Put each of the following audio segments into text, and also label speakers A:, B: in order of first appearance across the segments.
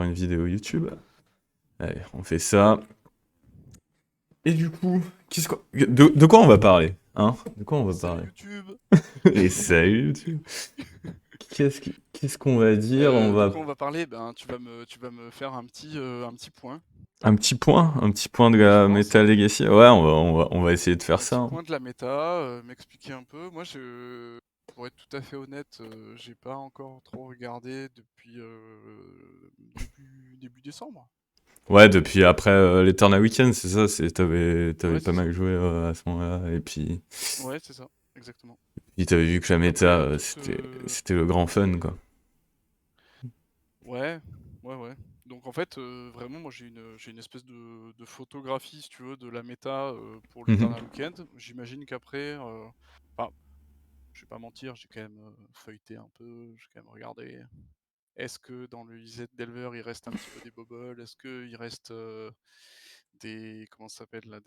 A: faire une vidéo YouTube. Allez, on fait ça. Et du coup, de quoi on va parler? Hein? De quoi on va
B: Salut
A: parler?
B: YouTube!
A: Et salut YouTube. Qu'est-ce qu'on va dire? On
B: De
A: va
B: quoi on va parler? Ben, tu vas me faire un petit point,
A: un petit point de
B: je
A: la
B: pense,
A: Meta
B: hein.
A: Legacy. Ouais, on va essayer de faire
B: Un
A: ça,
B: petit
A: hein.
B: point de la méta, m'expliquer un peu. Moi, pour être tout à fait honnête, j'ai pas encore trop regardé depuis début décembre.
A: Ouais, depuis après l'Eternal Weekend, c'est ça, t'avais
B: Ouais,
A: pas
B: c'est ça.
A: mal joué à ce moment-là, et
B: Ouais, c'est ça, exactement.
A: puis t'avais vu que la
B: Donc
A: méta,
B: après, toute,
A: c'était le grand fun, quoi.
B: ouais, ouais, ouais. Donc en fait, vraiment, moi j'ai une espèce de photographie, si tu veux, de la méta pour
A: Mhm.
B: l'Eternal Weekend. J'imagine qu'après, enfin, je vais pas mentir, j'ai quand même feuilleté un peu, j'ai quand même regardé. Est-ce que dans le IZ Delver il reste un petit peu des bubbles? Est-ce qu'il reste des. Comment ça s'appelle là?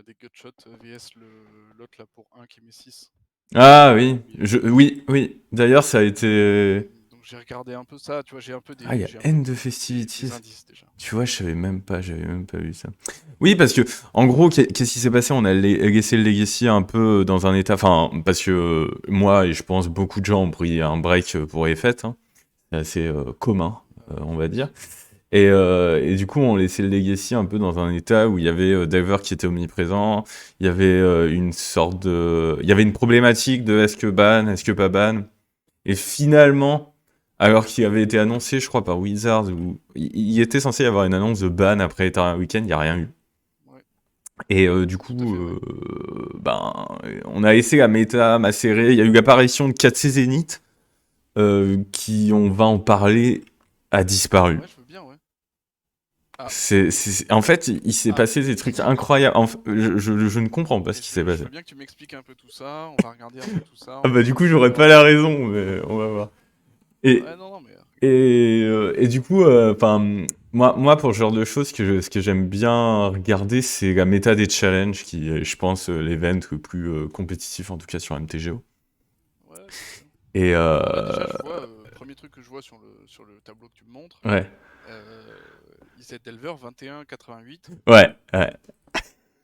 B: Des gutshots VS l'autre là pour un qui met 6.
A: Ah
B: J'ai
A: oui,
B: oublié.
A: oui. D'ailleurs, ça a été.
B: Donc j'ai regardé un peu ça, tu vois,
A: Ah, il y a
B: j'ai un peu
A: End de
B: des
A: Festivities.
B: indices déjà.
A: Tu vois, j'avais même pas vu ça. Oui, parce que, en gros, qu'est-ce qui s'est passé? On a laissé le Legacy un peu dans un état. Enfin, parce que moi, et je pense beaucoup de gens ont pris un break pour les fêtes, hein. C'est assez commun, on va dire.
B: Oui.
A: Et du coup, on laissait le Legacy un peu dans un état où il y avait Diver qui était omniprésent, il y avait une sorte de. Il y avait une problématique de est-ce que ban, est-ce que pas ban. Et finalement, alors qu'il avait été annoncé, je crois, par Wizards, où il était censé y avoir une annonce de ban après Eternal Weekend, il n'y a rien eu.
B: Ouais,
A: Et du
B: tout à
A: coup,
B: fait, ouais.
A: ben, on a laissé la méta macérer. Il y a eu l'apparition de 4C Zenith, qui, on va en parler, a disparu.
B: Ouais, je veux bien, ouais. Ah,
A: En fait, il s'est
B: ah,
A: passé des trucs incroyables. Je ne comprends pas
B: mais
A: ce qui s'est
B: je
A: passé.
B: veux bien que tu m'expliques un peu tout ça. On va regarder un peu tout ça.
A: Ah
B: On
A: bah
B: va
A: du
B: voir
A: coup,
B: ce qu'il
A: j'aurais
B: y
A: pas
B: a.
A: la raison, mais on va voir. Et,
B: Ouais, non, non, mais
A: et du coup, enfin, moi, pour ce genre de choses, ce que j'aime bien regarder, c'est la méta des challenges, qui est, je pense, l'event le plus compétitif, en tout cas sur MTGO.
B: ouais, bien sûr.
A: Et
B: Bon, là, déjà, je vois, premier truc que je vois sur le tableau que tu me montres,
A: ouais,
B: IZ Delver 21,88.
A: ouais.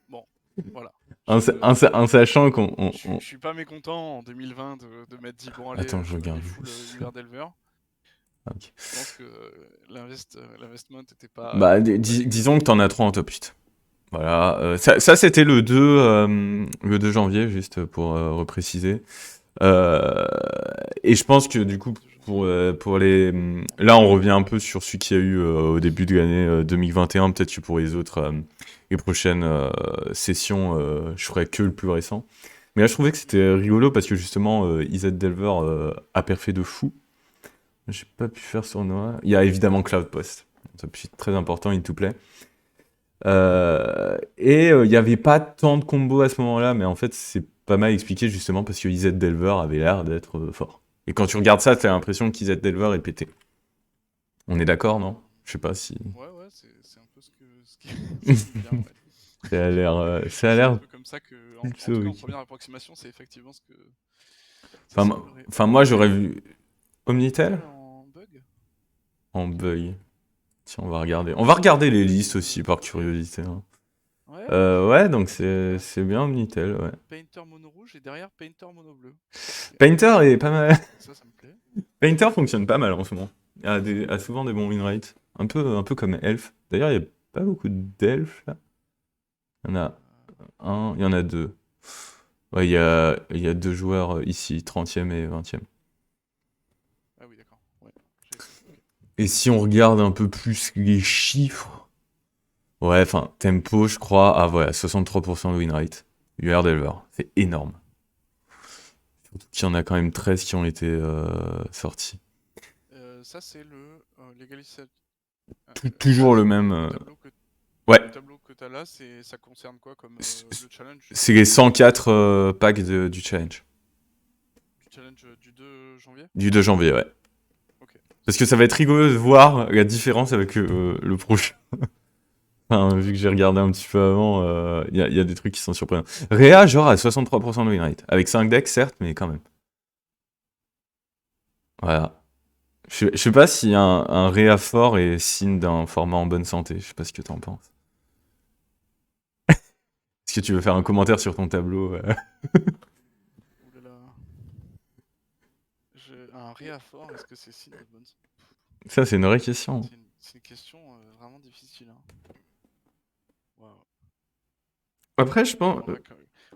B: Bon, voilà.
A: En sachant qu'on...
B: Je suis pas mécontent en 2020 de m'être dit, bon, allez,
A: Attends, je
B: je me mets
A: regarde
B: full
A: juste.
B: UR Delver.
A: Ah, ok.
B: Je pense que l'investment était pas dégueu.
A: Disons que t'en as trois en top 8. Voilà, ça c'était le 2 janvier, juste pour repréciser. Euh, et je pense que du coup,
B: De janvier.
A: pour les... Là, on revient un peu sur ce qu'il y a eu au début de l'année 2021. Peut-être que pour les autres, les prochaines sessions, je ferai que le plus récent. Mais là, je trouvais que c'était rigolo parce que justement, IZ Delver a perfé de fou. J'ai pas pu faire sur Noah. Il y a évidemment Cloud Post. C'est très important, il te plaît. Et il n'y avait pas tant de combos à ce moment-là, mais en fait, c'est pas mal expliqué justement parce que IZ Delver avait l'air d'être fort. Et quand tu regardes ça, t'as l'impression qu'IZ Delver est pété. On est d'accord, non? Je sais pas si.
B: Ouais, ouais, c'est un peu ce qui me vient, ouais.
A: Ça a
B: C'est un
A: l'air
B: peu comme ça que, en
A: plutôt
B: tout cas, en
A: ok.
B: première approximation, c'est effectivement ce que ça
A: Enfin,
B: semblerait.
A: moi,
B: Omnitel?
A: j'aurais vu Omnitel
B: Omnitel en bug?
A: en bug. Tiens, on va regarder. On va regarder les listes aussi par
B: Ok.
A: curiosité, hein.
B: Ouais, ouais, je veux
A: Ouais,
B: bien.
A: donc
B: Je veux bien.
A: c'est bien Omnitel, ouais.
B: Painter mono rouge et derrière Painter mono bleu. Ok.
A: Painter est pas mal.
B: Ça me plaît.
A: Painter fonctionne pas mal en ce moment. A souvent des bons win rates. Un peu comme Elf. D'ailleurs, il n'y a pas beaucoup d'Elf là. Il y en a un, il y en a deux. Ouais, il y a deux joueurs ici, 30e et 20e.
B: Ah oui, d'accord. Ouais, j'ai vu. Ok.
A: Et si on regarde un peu plus les chiffres. Ouais, enfin, tempo, je crois. Ah voilà, 63% de win rate. UR Delver. C'est énorme. Surtout qu'il y en a quand même 13 qui ont été sortis.
B: Ça, c'est le Legalize.
A: Toujours le même. Ouais,
B: Le tableau que tu as là, ça concerne quoi comme le challenge
A: c'est les 104 packs du challenge.
B: du challenge du 2 janvier?
A: Du 2 janvier, ouais.
B: Ok,
A: Parce
B: ça
A: que ça va
B: marche.
A: être rigolo de voir la différence avec le prochain. Enfin, vu
B: Ouais,
A: que j'ai regardé un petit peu avant, y a des trucs qui sont surprenants. Réa, genre, à 63% de win rate. Avec 5 decks, certes, mais quand même. Voilà. Je sais pas si un réa fort est signe d'un format en bonne santé. Je sais pas ce que t'en penses. Est-ce que tu veux faire un commentaire sur ton tableau?
B: Ouh là là. Un réaffort, est-ce que c'est signe de bonne santé?
A: Ça, c'est une vraie question.
B: C'est une question vraiment difficile, hein. Waouh.
A: Après, je pense.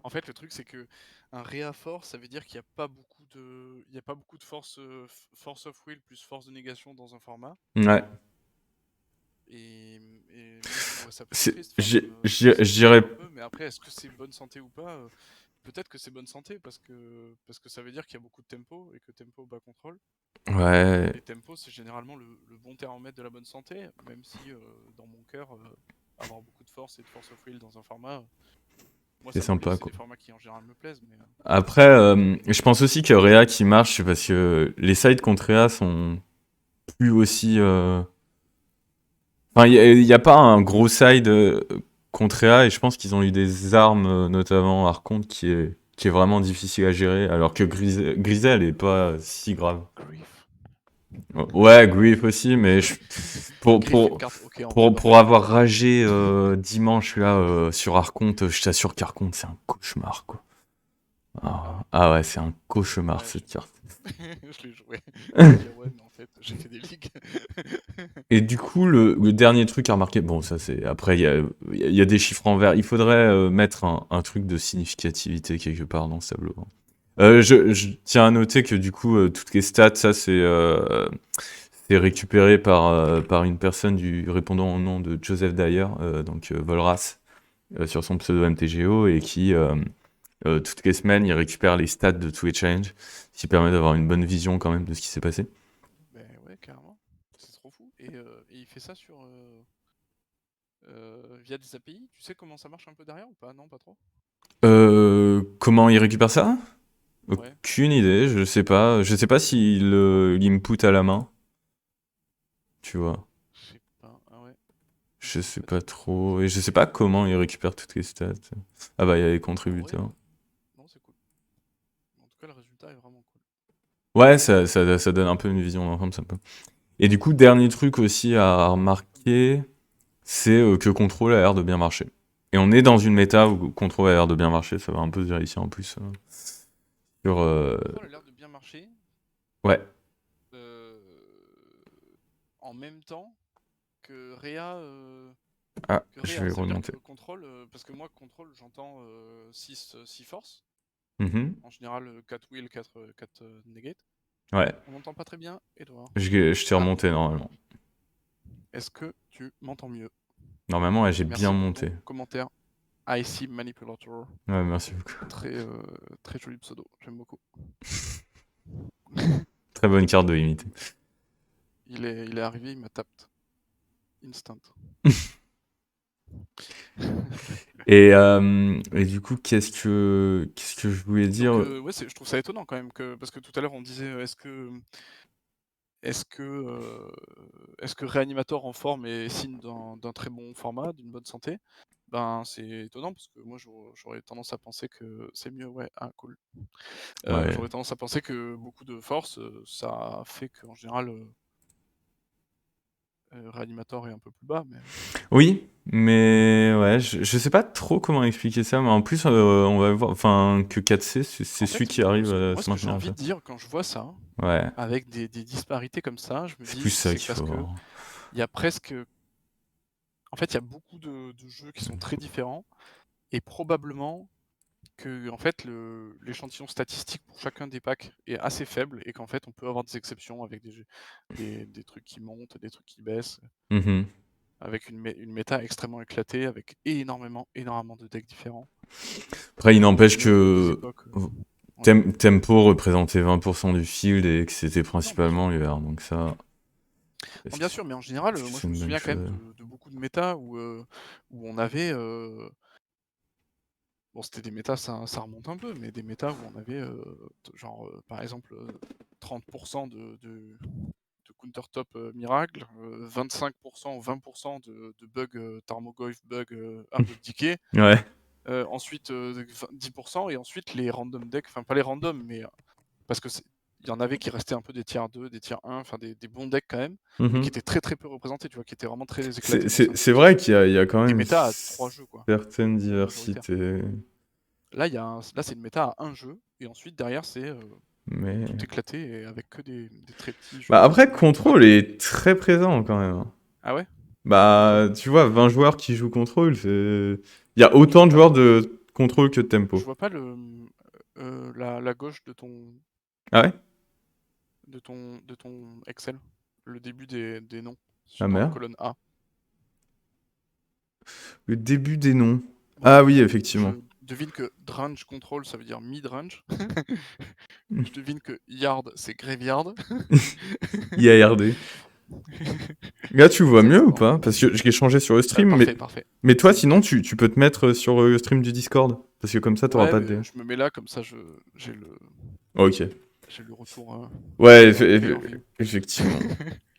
B: En fait, le truc, c'est que un réaffort, ça veut dire qu'il n'y a pas beaucoup il y a pas beaucoup de force, force of will plus force de négation dans un format.
A: Ouais.
B: Et moi, je trouverais ça plus triste. Enfin,
A: Je
B: ça me
A: dirais.
B: un peu, mais après, est-ce que c'est bonne santé ou pas? Peut-être que c'est bonne santé parce que ça veut dire qu'il y a beaucoup de tempo et que tempo bat contrôle.
A: Ouais.
B: Et tempo, c'est généralement le bon thermomètre de la bonne santé, même si dans mon cœur, avoir beaucoup de force et de force of will dans un format, moi
A: C'est
B: ça me plaît,
A: sympa,
B: c'est
A: quoi.
B: des formats qui en général me plaisent, mais
A: Après, je pense aussi que Réa qui marche, c'est parce que les sides contre Réa sont plus aussi. Enfin, il y a pas un gros side contre Réa, et je pense qu'ils ont eu des armes, notamment Arconte, qui est vraiment difficile à gérer, alors que Grisel est pas si grave.
B: Grief.
A: Ouais, Grief aussi, mais pour,
B: Grief est une
A: pour,
B: carte ok en vrai.
A: pour avoir ragé dimanche là sur Arconte, je t'assure qu'Arconte c'est un cauchemar, quoi.
B: Ah ouais,
A: Ah ouais, c'est un cauchemar
B: ouais,
A: cette carte.
B: je l'ai joué. Je me dis, ah ouais, mais en fait, j'ai fait des ligues.
A: Et du coup, le dernier truc à remarquer, bon, ça c'est. Après, il y a des chiffres en vert. Il faudrait mettre un truc de significativité quelque part dans ce tableau, hein. Je tiens à noter que du coup, toutes les stats, ça c'est récupéré par une personne répondant au nom de Joseph Dyer, donc Volras, sur son pseudo MTGO, et qui, toutes les semaines, il récupère les stats de tous les challenges, ce qui permet d'avoir une bonne vision quand même de ce qui s'est passé.
B: Ben ouais, carrément. C'est trop fou. Et il fait ça via des API. Tu sais comment ça marche un peu derrière ou pas? Non, pas trop.
A: Comment il récupère ça?
B: Ouais,
A: Aucune idée, je sais pas. Je sais pas s'il l'input à la main, tu vois.
B: je sais pas. Ah ouais, je
A: Je
B: sais
A: sais
B: pas
A: pas
B: du tout.
A: trop. Et je sais pas comment il récupère toutes les stats. Ah bah, il y a les
B: En vrai,
A: contributeurs.
B: non, c'est cool. En tout cas, le résultat est vraiment cool.
A: Ouais, ça donne un peu une vision d'ensemble, ça peut. Et du coup, dernier truc aussi à remarquer, c'est que Control a l'air de bien marcher. Et on est dans une méta où Control a l'air de bien marcher, ça va un peu se vérifier en plus. Sur,
B: Control a l'air de bien marcher.
A: ouais.
B: euh, En même temps que Réa.
A: Ah,
B: Que
A: je
B: Réa,
A: vais
B: ça veut dire
A: remonter.
B: que Control, parce que moi, Control, j'entends 6 force.
A: Mhm.
B: En général, 4 will, 4 negate.
A: Ouais,
B: On n'entend pas très bien, Edouard.
A: je t'ai
B: Ah,
A: remonté normalement.
B: est-ce que tu m'entends mieux?
A: Normalement, ouais, j'ai bien
B: Merci pour ton
A: monté.
B: commentaire. IC Manipulator.
A: Ouais, merci beaucoup.
B: Très, très joli pseudo, j'aime beaucoup.
A: Très bonne carte de limite.
B: Il est arrivé, il m'a tapé. Instant.
A: Et du coup, qu'est-ce que je voulais
B: Donc,
A: dire?
B: ouais, je trouve ça étonnant quand même parce que tout à l'heure on disait est-ce que, est-ce que Réanimator en forme est signe d'un très bon format, d'une bonne santé? Ben, c'est étonnant parce que moi j'aurais tendance à penser que c'est mieux, ouais, ah cool.
A: Ouais.
B: J'aurais tendance à penser que beaucoup de force, ça fait qu'en général, Réanimator est un peu plus bas, mais
A: Oui, mais ouais, je sais pas trop comment expliquer ça, mais en plus, on va voir, enfin, que 4C, c'est
B: en
A: celui
B: fait,
A: qui arrive à
B: moi
A: se
B: ce que j'ai
A: maintenir en
B: envie
A: fait.
B: de dire quand je vois ça,
A: Ouais,
B: avec des disparités comme ça, je me
A: c'est plus
B: dis:
A: ça
B: «C'est
A: qu'il
B: parce
A: faut
B: que
A: voir.
B: il y a presque» en fait, il y a beaucoup de jeux qui sont très différents et probablement que en fait l'échantillon statistique pour chacun des packs est assez faible et qu'en fait on peut avoir des exceptions avec des trucs qui montent, des trucs qui baissent,
A: Mhm.
B: avec une méta extrêmement éclatée, avec énormément de decks différents.
A: Après, il n'empêche
B: Même pour des
A: que
B: époques. Ouais.
A: Tempo représentait 20% du field et que c'était
B: Non, bien sûr.
A: principalement l'hiver, donc ça,
B: Non,
A: est-ce que
B: bien sûr, mais en général,
A: est-ce que
B: moi
A: c'est
B: je me
A: une bonne
B: souviens quand même
A: chose?
B: de beaucoup de méta où on avait. Bon, c'était des méta, ça remonte un peu, mais des méta où on avait genre par exemple 30% de countertop miracle, 25% ou 20% de bugs Tarmogoyf, bug un peu decay,
A: Ouais.
B: ensuite 10% et ensuite les random decks, enfin pas les random, mais parce que il y en avait qui restaient un peu des tiers 2, des tiers 1, enfin des bons decks quand même, mais qui
A: Mhm.
B: étaient très peu représentés, tu vois, qui étaient vraiment très
A: C'est
B: éclatés. Donc
A: c'est-
B: ça,
A: c'est vrai qu'il y a quand
B: des
A: même une
B: méta à 3 jeux, quoi,
A: certaine
B: majoritaire.
A: diversité,
B: Là, là c'est une méta à un jeu, et ensuite derrière c'est
A: mais...
B: tout éclaté et avec que des très petits jeux
A: Bah après,
B: assez
A: Control
B: rapides.
A: est très présent quand même.
B: Ah ouais? Pourquoi?
A: Bah, tu vois, 20 joueurs qui jouent Control, c'est... Il y a autant de
B: Bah,
A: joueurs de Control que de
B: je
A: Tempo.
B: vois pas la gauche
A: Ah ouais?
B: de ton Excel, le début des noms
A: Ah
B: dans la
A: merde.
B: colonne A.
A: Le début des noms.
B: Ouais.
A: Ah oui,
B: Je
A: effectivement.
B: devine que Drange Control, ça veut dire mid-range. Je devine que Yard, c'est Graveyard.
A: IARD. Là, tu vois
B: C'est
A: mieux ou
B: excellent.
A: pas? Parce que j'ai changé sur le stream,
B: Parfait, parfait.
A: mais toi,
B: C'est
A: sinon,
B: nickel.
A: tu peux te mettre sur le stream du Discord. Parce que comme ça, t'auras
B: Ouais,
A: pas de
B: mais
A: dé.
B: je me mets là, comme ça
A: Ok.
B: j'ai le retour
A: Ouais,
B: pay per view.
A: effectivement.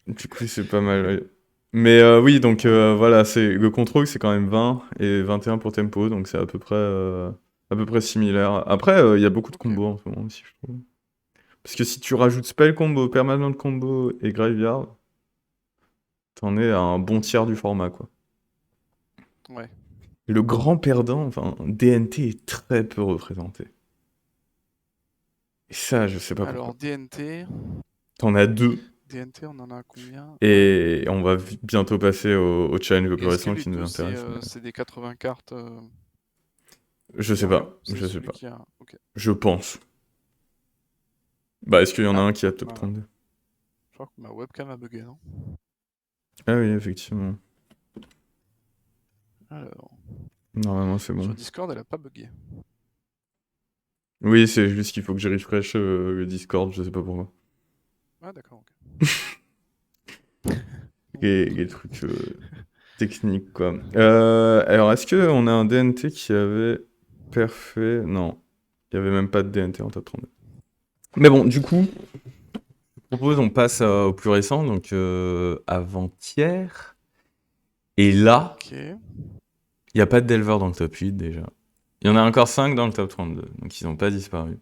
A: Du coup, c'est pas mal, ouais. Mais oui, donc
B: Ouais.
A: voilà, le contrôle, c'est quand même 20 et 21 pour tempo, donc c'est à peu près similaire. Après, il y a beaucoup de
B: Ok.
A: combos en ce moment aussi, je trouve. Parce que si tu rajoutes spell combo, permanent combo et graveyard, t'en es à un bon tiers du format, quoi.
B: Ouais.
A: Et le grand perdant, enfin, DNT est très peu représenté. Et ça, je sais pas pourquoi.
B: Alors, DNT.
A: T'en as deux,
B: DNT, on en a combien?
A: et on va bientôt passer au challenge le plus
B: Est-ce que
A: récent
B: les
A: qui nous
B: deux,
A: intéresse.
B: c'est des 80 cartes
A: Je sais
B: Myrior?
A: pas,
B: C'est
A: je sais
B: celui
A: pas.
B: qui a. Ok.
A: Je pense. Bah, est-ce qu'il y en a
B: Ah,
A: un
B: je
A: qui a
B: crois que
A: top 32?
B: ma webcam a bugué, non?
A: Ah oui, effectivement.
B: Alors,
A: Normalement, c'est
B: sur
A: bon.
B: Discord, elle a pas bugué.
A: Oui, c'est juste qu'il faut que je refresh le Discord, je sais pas pourquoi.
B: Ah, d'accord, ok. Bon, très
A: Les
B: bien.
A: trucs techniques, quoi. Alors, est-ce qu'on a un DNT qui avait parfait? Non. Il y avait même pas de DNT en top 32. Mais bon, du coup, je propose on passe au plus récent, donc avant-hier. Et là,
B: Ok.
A: il n'y a pas de Delver dans le top 8 déjà. Il y en a encore 5 dans le top 32, donc ils n'ont pas disparu.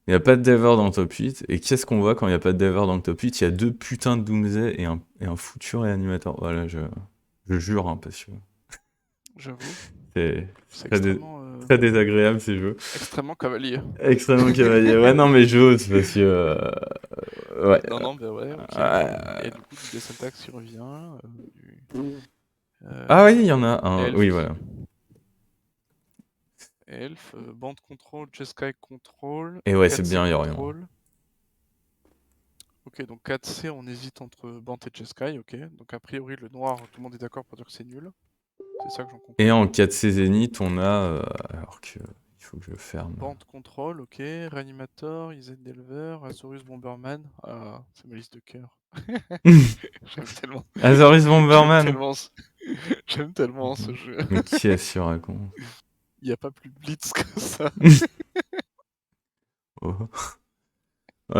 A: Il n'y a pas de Dever dans le top 8. Et qu'est-ce qu'on voit quand il n'y a pas de Dever dans le top 8? Il y a deux putains de Doomsday et un foutu réanimateur. Voilà, je jure, hein, parce que
B: J'avoue.
A: c'est
B: C'est
A: très, très désagréable ces jeux.
B: extrêmement cavalier.
A: Extrêmement cavalier. Ouais, non, mais j'ose parce que. Ouais.
B: Non, non, bah ouais, ok. Et du coup, du Descent Axe qui revient.
A: Ah oui, il y
B: Euh,
A: en a un.
B: Elf,
A: Oui, voilà.
B: Band Control, Jeskai Control,
A: Et ouais, c'est
B: 4C
A: bien, il y a rien.
B: Control. Ok, donc 4C, on hésite entre Bant et Jeskai, ok. Donc a priori, le noir, tout le monde est d'accord pour dire que c'est nul. C'est ça que j'en
A: Et
B: conclus.
A: en 4C Zénith, on a. Alors que. Il faut que je ferme.
B: Band Control, ok. Reanimator, Izen Delver, Azorius Bomberman. Ah, c'est ma liste de cœur. J'aime tellement.
A: Azorius
B: J'aime
A: Bomberman.
B: tellement ce... J'aime tellement ce jeu.
A: Mais qui est-ce qui raconte?
B: Il n'y a pas plus blitz que ça.
A: Oh.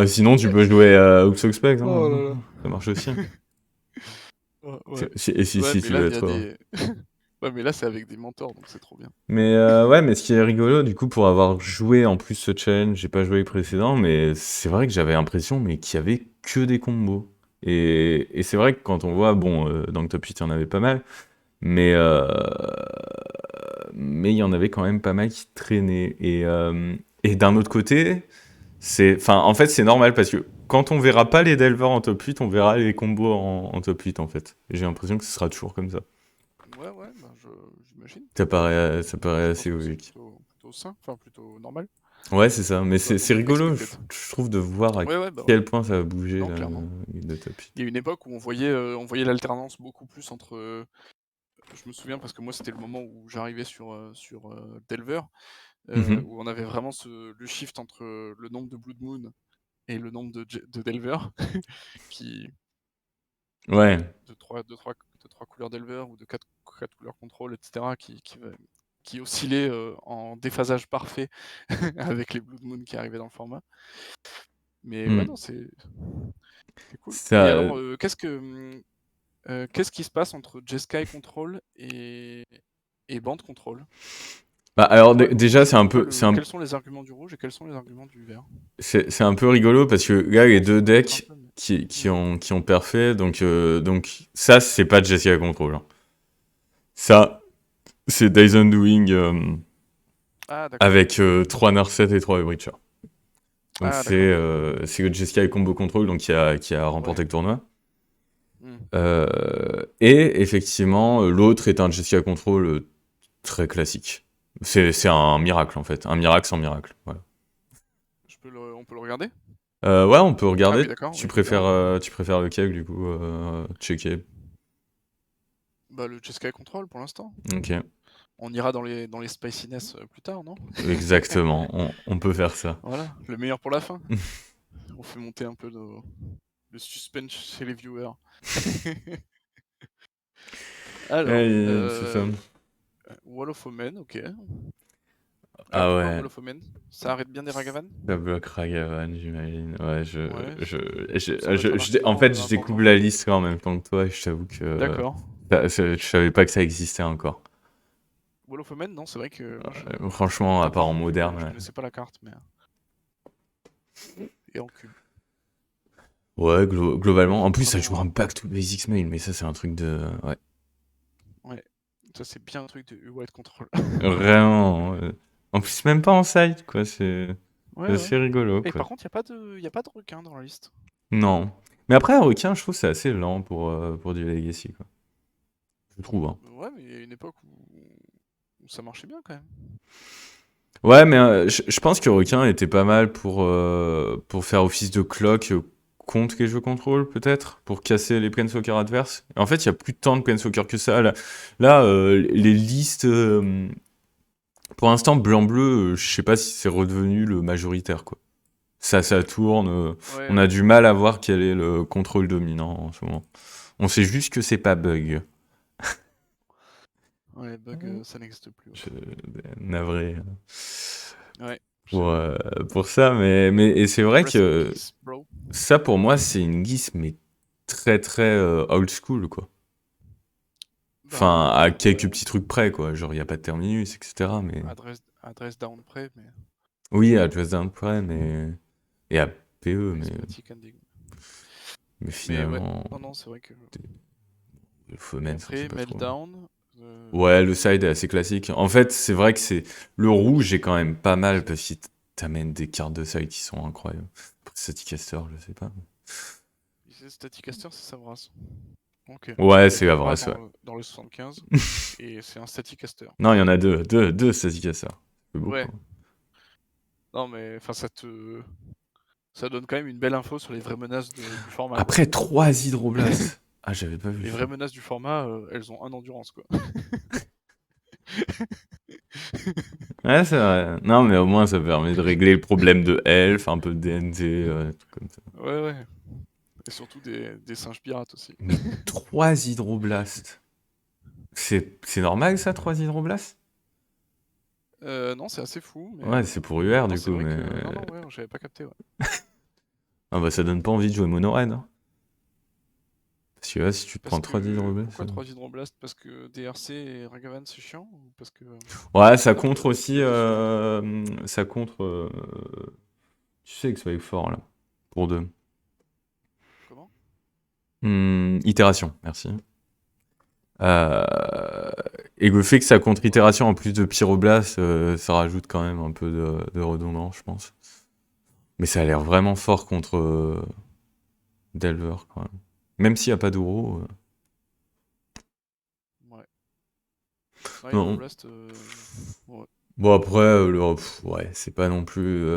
A: Sinon, tu peux jouer à Uxoxpex,
B: Oh
A: hein.
B: là là.
A: Ça marche aussi.
B: Ouais, ouais.
A: Et si,
B: Ouais,
A: si
B: mais
A: tu
B: là,
A: veux
B: il y a
A: être.
B: des. Ouais, mais là, c'est avec des mentors, donc c'est trop bien.
A: Mais ouais, mais ce qui est rigolo, du coup, pour avoir joué en plus ce challenge, j'ai pas joué le précédent, mais c'est vrai que j'avais l'impression mais qu'il y avait que des combos. Et c'est vrai que quand on voit, bon, dans le top 8, il y en avait pas mal, mais mais il y en avait quand même pas mal qui traînaient. Et d'un autre côté, enfin, en fait, c'est normal parce que quand on verra pas les Delvers en top 8, on verra les combos en top 8, en fait. Et j'ai l'impression que ce sera toujours comme ça.
B: Ouais, ouais, bah, j'imagine.
A: Ça paraît
B: Je
A: assez
B: pense que c'est
A: logique.
B: plutôt sain, enfin plutôt normal.
A: Ouais, c'est ça. Mais
B: Bah,
A: c'est
B: donc,
A: rigolo,
B: expected.
A: je trouve, de voir à
B: Ouais, ouais, bah ouais.
A: quel point ça va bouger,
B: Non,
A: là,
B: clairement.
A: le top 8.
B: Il y a une époque où on voyait l'alternance beaucoup plus entre. Je me souviens parce que moi, c'était le moment où j'arrivais sur Delver,
A: Mhm.
B: où on avait vraiment le shift entre le nombre de Blood Moon et le nombre de Delver, qui,
A: Ouais.
B: de trois couleurs d'Elver ou de quatre couleurs contrôle, etc., qui oscillaient en déphasage parfait avec les Blood Moon qui arrivaient dans le format. Mais ouais,
A: Hmm.
B: non, c'est cool. Et
A: Ça,
B: alors, qu'est-ce qui se passe entre Jeskai Control et Band Control?
A: Bah, alors
B: Ouais,
A: déjà, c'est un
B: quoi
A: peu,
B: quels sont les arguments du rouge et quels sont les arguments du vert?
A: c'est un peu rigolo parce que là, les deux
B: Peut-être un
A: decks
B: peu, mais.
A: qui
B: Hmm.
A: ont perfait, donc ça, c'est pas Jeskai Control, hein. Ça, c'est Dyson Doing
B: Ah, d'accord.
A: avec 3 Narset et 3 Breacher. Donc
B: Ah, d'accord.
A: c'est le Jeskai Combo Control donc qui a
B: Ouais.
A: remporté le tournoi.
B: Hmm.
A: Et effectivement, l'autre est un Jeskai Control très classique. C'est un miracle en fait, un miracle sans miracle. Voilà.
B: On peut le regarder?
A: Ouais, on peut
B: Ah
A: regarder.
B: oui, d'accord, oui, je veux bien.
A: Tu préfères lequel du coup checker.
B: Bah, le Jeskai Control pour l'instant.
A: Ok,
B: On ira dans les spiciness plus tard, non?
A: exactement. On peut faire ça.
B: Voilà, le meilleur pour la fin. On fait monter un peu le suspense chez les viewers. Alors,
A: Ouais, c'est ça.
B: Wall of Omen, ok. Ah,
A: Ah
B: pourquoi
A: ouais,
B: Wall of Omen? Ça arrête bien des Ragavan?
A: ça bloque Ragavan, j'imagine. Ouais,
B: Ouais, ça doit être un
A: en
B: argument
A: fait, je découvre
B: important.
A: la liste en même temps que toi et je t'avoue que
B: D'accord.
A: je savais pas que ça existait encore.
B: Wall of Omen, non, c'est vrai que moi,
A: Franchement, à
B: d'un point
A: part
B: de
A: en
B: vue,
A: moderne,
B: je
A: ouais.
B: connaissais pas la carte, mais. Et en cube.
A: Ouais, globalement. En plus, ça joue
B: Vraiment,
A: un back to basics mail, mais ça, c'est un truc de. Ouais.
B: ouais. Ça, c'est bien un truc de White Control.
A: Vraiment. En plus, même pas en side, quoi.
B: Ouais,
A: C'est
B: ouais.
A: assez rigolo,
B: Et
A: quoi.
B: par contre, y a pas de requin dans la liste.
A: Non. Mais après, un requin, je trouve que c'est assez lent pour du Legacy, quoi. Je trouve, hein.
B: Ouais, mais il y a une époque où ça marchait bien quand même.
A: Ouais, mais je pense que requin était pas mal pour faire office de clock contre les jeux contrôle, peut-être, pour casser les planeswalkers adverses. En fait, il y a plus tant de planeswalkers que ça. Les listes. Pour l'instant, blanc-bleu, je sais pas si c'est redevenu le majoritaire, quoi. Ça tourne.
B: Ouais,
A: On a
B: ouais.
A: du mal à voir quel est le contrôle dominant en ce moment. On sait juste que c'est pas bug.
B: Ouais, bug, ça n'existe plus. Ouais,
A: Je, navré
B: ouais, je sais
A: pour,
B: bien.
A: euh, pour ça, et c'est vrai
B: Rest in
A: que
B: peace, bro.
A: ça, pour moi, c'est une guise, mais très très old school, quoi. Enfin, à
B: Ben
A: quelques
B: ouais.
A: petits trucs près, quoi. Genre, il n'y a pas de terminus, etc. Mais
B: Adresse down près, mais
A: oui, à Just Dance près, et à PE,
B: prismatic ending.
A: mais
B: Mais ouais,
A: finalement,
B: non, non, c'est vrai que.
A: le Fomen, ça me fait
B: Après,
A: pas trop.
B: Meltdown.
A: Ouais, le side est assez classique. En fait, c'est vrai que c'est le rouge est quand même pas mal parce qu'il t'amène des cartes de side qui sont incroyables. Pour Staticaster, je sais pas.
B: Staticaster, c'est Savras. Ok.
A: Ouais,
B: Il y a
A: c'est la
B: Savras
A: vraie, ouais.
B: dans le 75 et c'est un Staticaster.
A: Non, il y en a deux Staticaster. C'est beaucoup.
B: Ouais. Non, mais enfin, ça donne quand même une belle info sur les vraies menaces du format, quoi.
A: Après, 3 Hydroblasts. Ah, j'avais pas vu
B: Les
A: ça.
B: vraies menaces du format, elles ont un endurance, quoi.
A: Ouais, c'est vrai. Non, mais au moins, ça permet de régler le problème de health, un peu de DNT, tout comme ça.
B: Ouais, ouais. Et surtout des singes pirates aussi.
A: Mais 3 Hydroblasts. C'est normal, ça, 3 Hydroblasts?
B: Non, c'est assez fou, mais
A: Ouais, c'est pour UR,
B: non,
A: du
B: c'est
A: coup,
B: vrai
A: mais...
B: que. Non, non, ouais, j'avais pas capté, ouais.
A: Ah bah, ça donne pas envie de jouer mono red, hein. Parce que là, si tu te
B: Parce
A: prends 3
B: que.
A: Hydroblasts...
B: Pourquoi 3 Hydroblasts? Parce que DRC et Ragavan c'est chiant? Ou parce que.
A: Ouais,
B: Y a
A: ça
B: pas
A: contre aussi...
B: d'addition?
A: ça contre... tu sais que ça va être fort, là. Pour 2.
B: Comment?
A: Itération, merci. Euh, Et le fait que ça contre
B: Ouais.
A: itération en plus de Pyroblast, ça rajoute quand même un peu de redondance, je pense. Mais ça a l'air vraiment fort contre Delver, quand même. Même s'il n'y a pas d'Uro.
B: Ouais. Non,
A: Non.
B: Hydroblast, ouais.
A: Bon, après, ouais, c'est pas non plus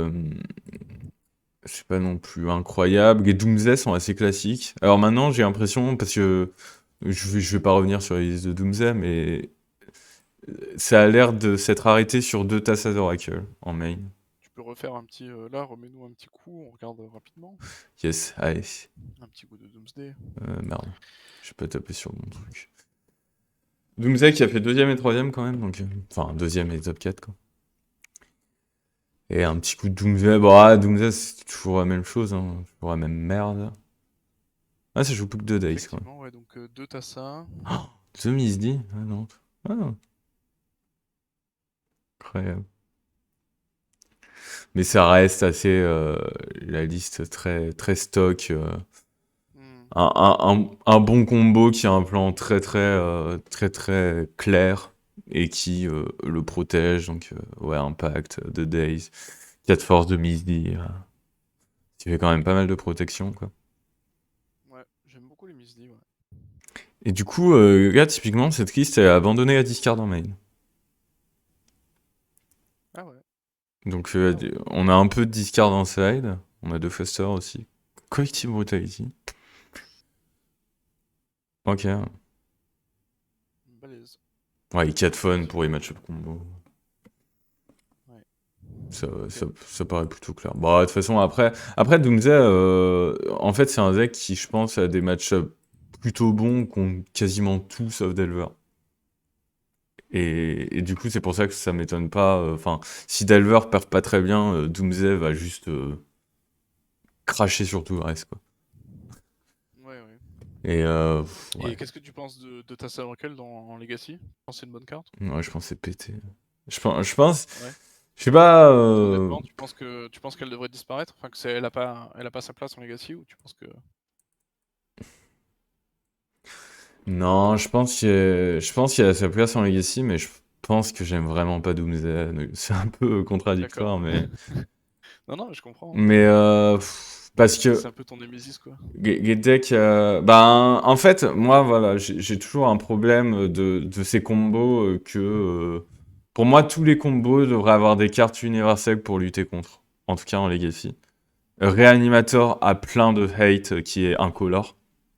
A: incroyable. Les Doomsday sont assez classiques. Alors maintenant, j'ai l'impression, parce que je vais pas revenir sur les listes de Doomsday, mais ça a l'air de s'être arrêté sur 2 Tassa d'Oracle en main.
B: Tu peux refaire un petit. Là, remets-nous un petit coup, on regarde rapidement.
A: Yes, allez.
B: Un petit coup de Doomsday.
A: Merde, j'ai pas tapé sur mon truc. Doomsday qui a fait deuxième et troisième quand même, donc enfin deuxième et top 4 quoi. Et un petit coup de Doomsday, bon Doomsday c'est toujours la même chose, hein. Toujours la même merde. Ah ça joue plus que 2 dice quoi.
B: Effectivement, ouais, donc 2 Tassa.
A: The Misty? Ah non. Ah, Incroyable. Mais ça reste assez la liste très très stock.
B: Hmm.
A: Un bon combo qui a un plan très très clair et qui le protège. Donc ouais, Impact, The Days, 4 Force de Misty, qui fait quand même pas mal de protection quoi.
B: Ouais, j'aime beaucoup les Misdi, ouais.
A: Et du coup, là typiquement cette liste est abandonnée à discard en main.
B: Ah ouais,
A: Donc
B: ah ouais.
A: on a un peu de discard en side, on a deux Foster aussi. Collective Brutality. Ok.
B: Balèze.
A: Ouais, et 4 fun
B: Balèze,
A: pour les
B: balèze.
A: match-up combo.
B: Ouais.
A: Ça,
B: Ok.
A: ça paraît plutôt clair. Bah, de toute façon, après Doomsday, en fait, c'est un deck qui, je pense, a des match-up plutôt bons contre quasiment tout sauf Delver. Et du coup, c'est pour ça que ça m'étonne pas. Enfin, si Delver perd pas très bien, Doomsday va juste cracher sur tout le reste, quoi.
B: Ouais, ouais.
A: Et
B: Et
A: ouais.
B: qu'est-ce que tu penses de Tassa Oracle en Legacy? Tu penses que c'est une bonne carte?
A: Ouais, je pense que c'est pété. Je pense,
B: Ouais.
A: je sais pas.
B: Honnêtement, tu penses qu'elle devrait disparaître? Enfin, elle a pas sa place en Legacy ou tu penses que.
A: Non, je pense qu'il a sa place en Legacy, mais je pense que j'aime vraiment pas Doomsday. C'est un peu
B: D'accord.
A: contradictoire, mais
B: Non, non, mais je comprends, hein.
A: mais parce que
B: C'est un peu ton Némésis, quoi.
A: Deck, ben en fait, moi voilà, j'ai toujours un problème de ces combos pour moi tous les combos devraient avoir des cartes universelles pour lutter contre. En tout cas en Legacy. Réanimator a plein de hate qui est incolore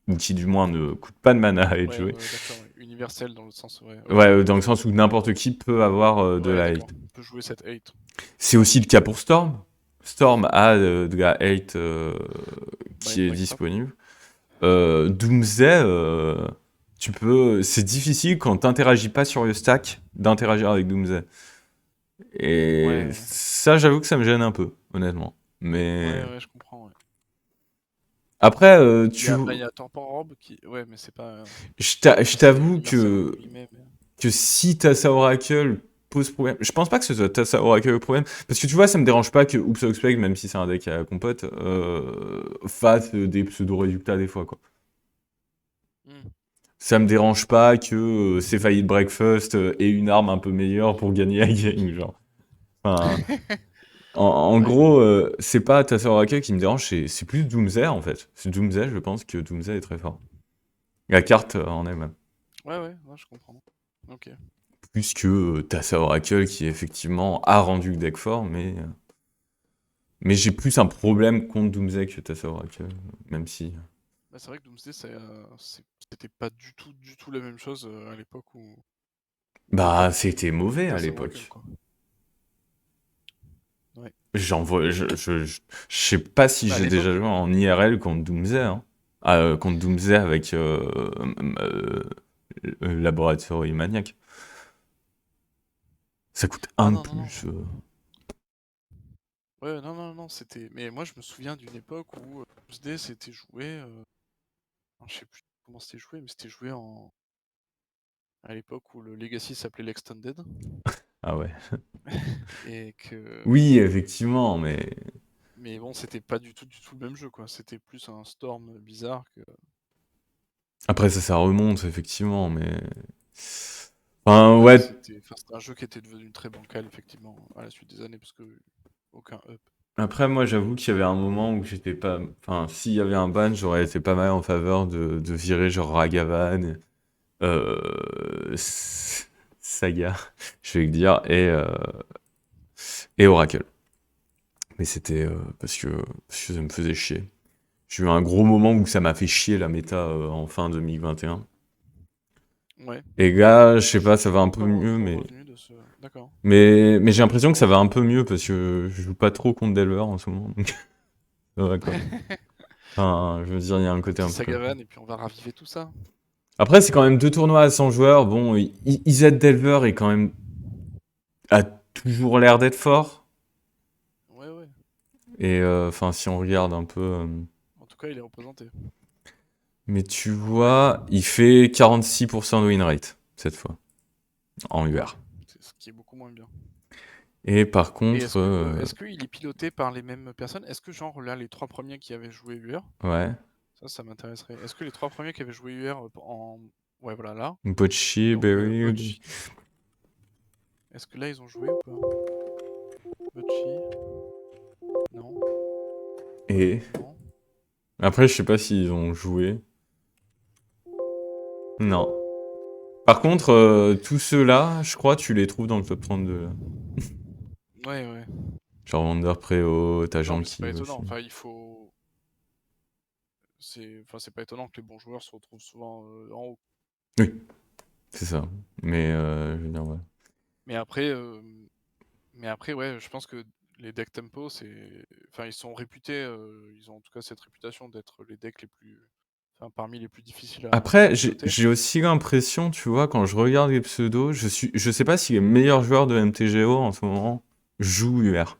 A: ou qui du moins ne coûte pas de mana à être
B: Ouais,
A: joué.
B: ouais, ouais, d'accord, ouais. Universel dans le sens, ouais,
A: Ouais,
B: ok.
A: dans le sens où n'importe qui peut avoir de
B: Ouais,
A: la
B: d'accord.
A: hate.
B: On peut jouer cette hate.
A: C'est aussi le cas pour Storm. Storm a de la hate qui
B: Mind
A: est
B: Break Trap.
A: disponible. Doomsday, c'est difficile quand t'interagis pas sur le stack d'interagir avec Doomsday. Et
B: Ouais,
A: ça, j'avoue que ça me gêne un peu, honnêtement. Mais
B: ouais, ouais, je comprends, ouais.
A: après,
B: Il y a Temporal Orb qui. Ouais, mais c'est pas.
A: je
B: Enfin, c'est
A: t'avoue
B: universel entre guillemets, mais.
A: que si Tassa Oracle pose problème, je pense pas que ce soit Tassa Oracle le problème, parce que tu vois, ça me dérange pas que Oops Expect, même si c'est un deck à compote, fasse des pseudo-résultats des fois, quoi.
B: Hmm.
A: Ça me dérange pas que Cephalid Breakfast ait une arme un peu meilleure pour gagner la game, genre. Enfin, en
B: Ouais.
A: gros, c'est pas Tassa Oracle qui me dérange, c'est plus Doomsday en fait. C'est Doomsday, je pense que Doomsday est très fort. La carte en elle-même.
B: Ouais, ouais, ouais, je comprends. Ok.
A: Plus que Tassa Oracle qui effectivement a rendu le deck fort, mais j'ai plus un problème contre Doomsday que Tassa Oracle, même si.
B: Bah, c'est vrai que Doomsday, c'était pas du tout la même chose à l'époque
A: Bah, c'était
B: où
A: mauvais à
B: Tassa Oracle,
A: l'époque.
B: quoi. Ouais.
A: J'en vois, je sais pas si
B: Bah, à
A: j'ai déjà
B: l'époque,
A: joué en IRL contre Doomsday, hein. Contre Doomsday avec Laboratory Maniac. Ça coûte
B: ah
A: un de
B: non, non, non.
A: plus.
B: Ouais, non, non, non, c'était. Mais moi, je me souviens d'une époque où Doomsday, c'était joué. Je sais plus comment c'était joué, mais c'était joué à l'époque où le Legacy s'appelait l'Extended.
A: Ah ouais.
B: Et que.
A: Oui, effectivement, mais.
B: Mais bon, c'était pas du tout le même jeu, quoi. C'était plus un Storm bizarre que.
A: Après, ça remonte, effectivement, mais. Enfin, ouais.
B: C'était un jeu qui était devenu très bancal, effectivement, à la suite des années, parce que aucun up.
A: Après, moi, j'avoue qu'il y avait un moment où j'étais pas. Enfin, s'il y avait un ban, j'aurais été pas mal en faveur de virer genre Ragavan, Saga, je vais le dire, et Oracle. Mais c'était parce que ça me faisait chier. J'ai eu un gros moment où ça m'a fait chier la méta en fin 2021.
B: Ouais.
A: Et là, je
B: Moi,
A: sais
B: je
A: pas,
B: suis
A: ça va
B: pas
A: un peu
B: encore
A: mieux,
B: trop
A: mais
B: revenu de ce. D'accord.
A: mais j'ai
B: Ouais, je suis
A: l'impression
B: pas
A: que ça va
B: revenu.
A: un peu mieux parce que je joue pas trop contre Delver en ce moment. Donc ça va quoi. Enfin, je veux dire, il y a un côté
B: Petit
A: un peu comme ça.
B: Sagavan, et puis on va raviver tout ça.
A: Après, c'est quand même deux tournois à 100 joueurs. Bon, IZ Delver est quand même a toujours l'air d'être fort.
B: Ouais, ouais.
A: Et enfin, si on regarde un peu.
B: En tout cas, il est représenté.
A: Mais tu vois, il fait 46% de win rate cette fois en
B: Ouais.
A: UR.
B: C'est ce qui est beaucoup moins bien.
A: Et par
B: Et
A: contre,
B: est-ce qu'il est piloté par les mêmes personnes? Est-ce que genre là les 3 premiers qui avaient joué UR,
A: ouais,
B: ça m'intéresserait. Est-ce que les 3 premiers qui avaient joué UR en ouais voilà là,
A: Bocchi,
B: donc
A: Berry,
B: Bocchi, est-ce que là ils ont joué ou pas? Bocchi? Non,
A: et
B: non.
A: après, je sais pas s'ils ont joué. Non. Par contre, tous ceux-là, je crois, tu les trouves dans le top 32, là.
B: Ouais, ouais.
A: Genre Wander Preo, t'as
B: Non mais c'est pas
A: Genki
B: étonnant,
A: aussi.
B: enfin il faut c'est pas étonnant que les bons joueurs se retrouvent souvent, en haut.
A: Oui, c'est ça. Mais je veux dire, ouais.
B: Mais après, ouais, je pense que les decks tempo, enfin, ils sont réputés, ils ont en tout cas cette réputation d'être les decks les plus, enfin, parmi les plus difficiles à
A: Après, j'ai
B: piloter.
A: j'ai aussi l'impression, tu vois, quand je regarde les pseudos, je sais pas si les meilleurs joueurs de MTGO en ce moment jouent UR.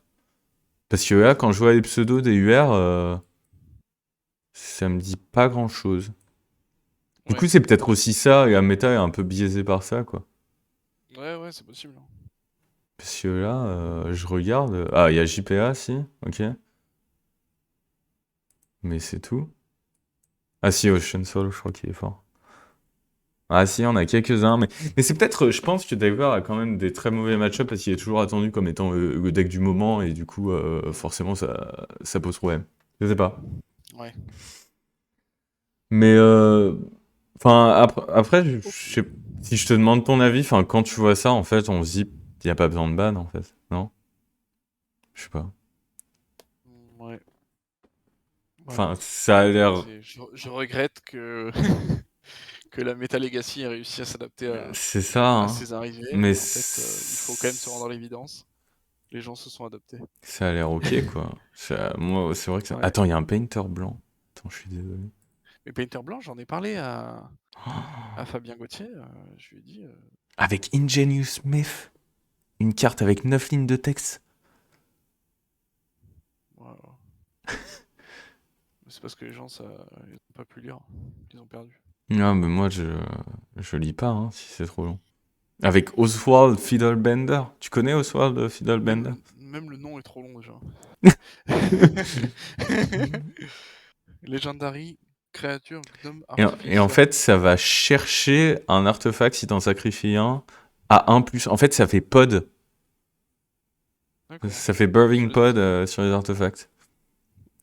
A: Parce que là, quand je vois les pseudos des UR, ça me dit pas grand-chose. Du
B: Ouais,
A: coup, c'est peut-être aussi ça, et la méta est un peu biaisée par ça, quoi.
B: ouais, ouais, c'est possible, hein.
A: Parce que là, je regarde. Ah, il y a JPA, si, ok. Mais c'est tout. Ah, si, Ocean Soul, je crois qu'il est fort. Ah, si, on a quelques-uns, mais c'est peut-être. Je pense que Diver a quand même des très mauvais match-ups parce qu'il est toujours attendu comme étant le deck du moment, et du coup,
B: Mm.
A: forcément, ça pose problème. Je sais pas.
B: Ouais.
A: Mais, enfin, après,
B: Ok.
A: si je te demande ton avis, enfin, quand tu vois ça, en fait, on se dit, il n'y a pas besoin de ban, en fait. Non? Je sais pas.
B: Ouais. Ouais.
A: Enfin, ça a l'air.
B: Je regrette que que la Meta Legacy ait réussi à s'adapter
A: C'est ça,
B: à
A: hein.
B: ces arrivées,
A: Mais
B: mais en fait, il faut quand même se rendre à l'évidence. Les gens se sont adaptés.
A: ça a l'air ok, quoi. Moi, c'est vrai que ça.
B: Ouais.
A: Attends, il y a un painter blanc. Attends, je suis désolé.
B: Mais Painter Blanc, j'en ai parlé à Fabien Gauthier, je lui ai dit,
A: Avec Ingenious Smith. Une carte avec 9 lignes de texte.
B: voilà. C'est parce que les gens, ils ont pas pu lire, ils ont perdu.
A: Non, mais moi, je lis pas, hein, si c'est trop long. Avec Oswald Fiddlebender. Tu connais Oswald Fiddlebender?
B: Même le nom est trop long déjà. Legendary, créature, gnome,
A: Et en
B: artificer.
A: fait, ça va chercher un artefact si t'en sacrifies un à 1+. En fait, ça fait pod.
B: D'accord.
A: Ça fait Birthing
B: Je-
A: Pod sur les artefacts.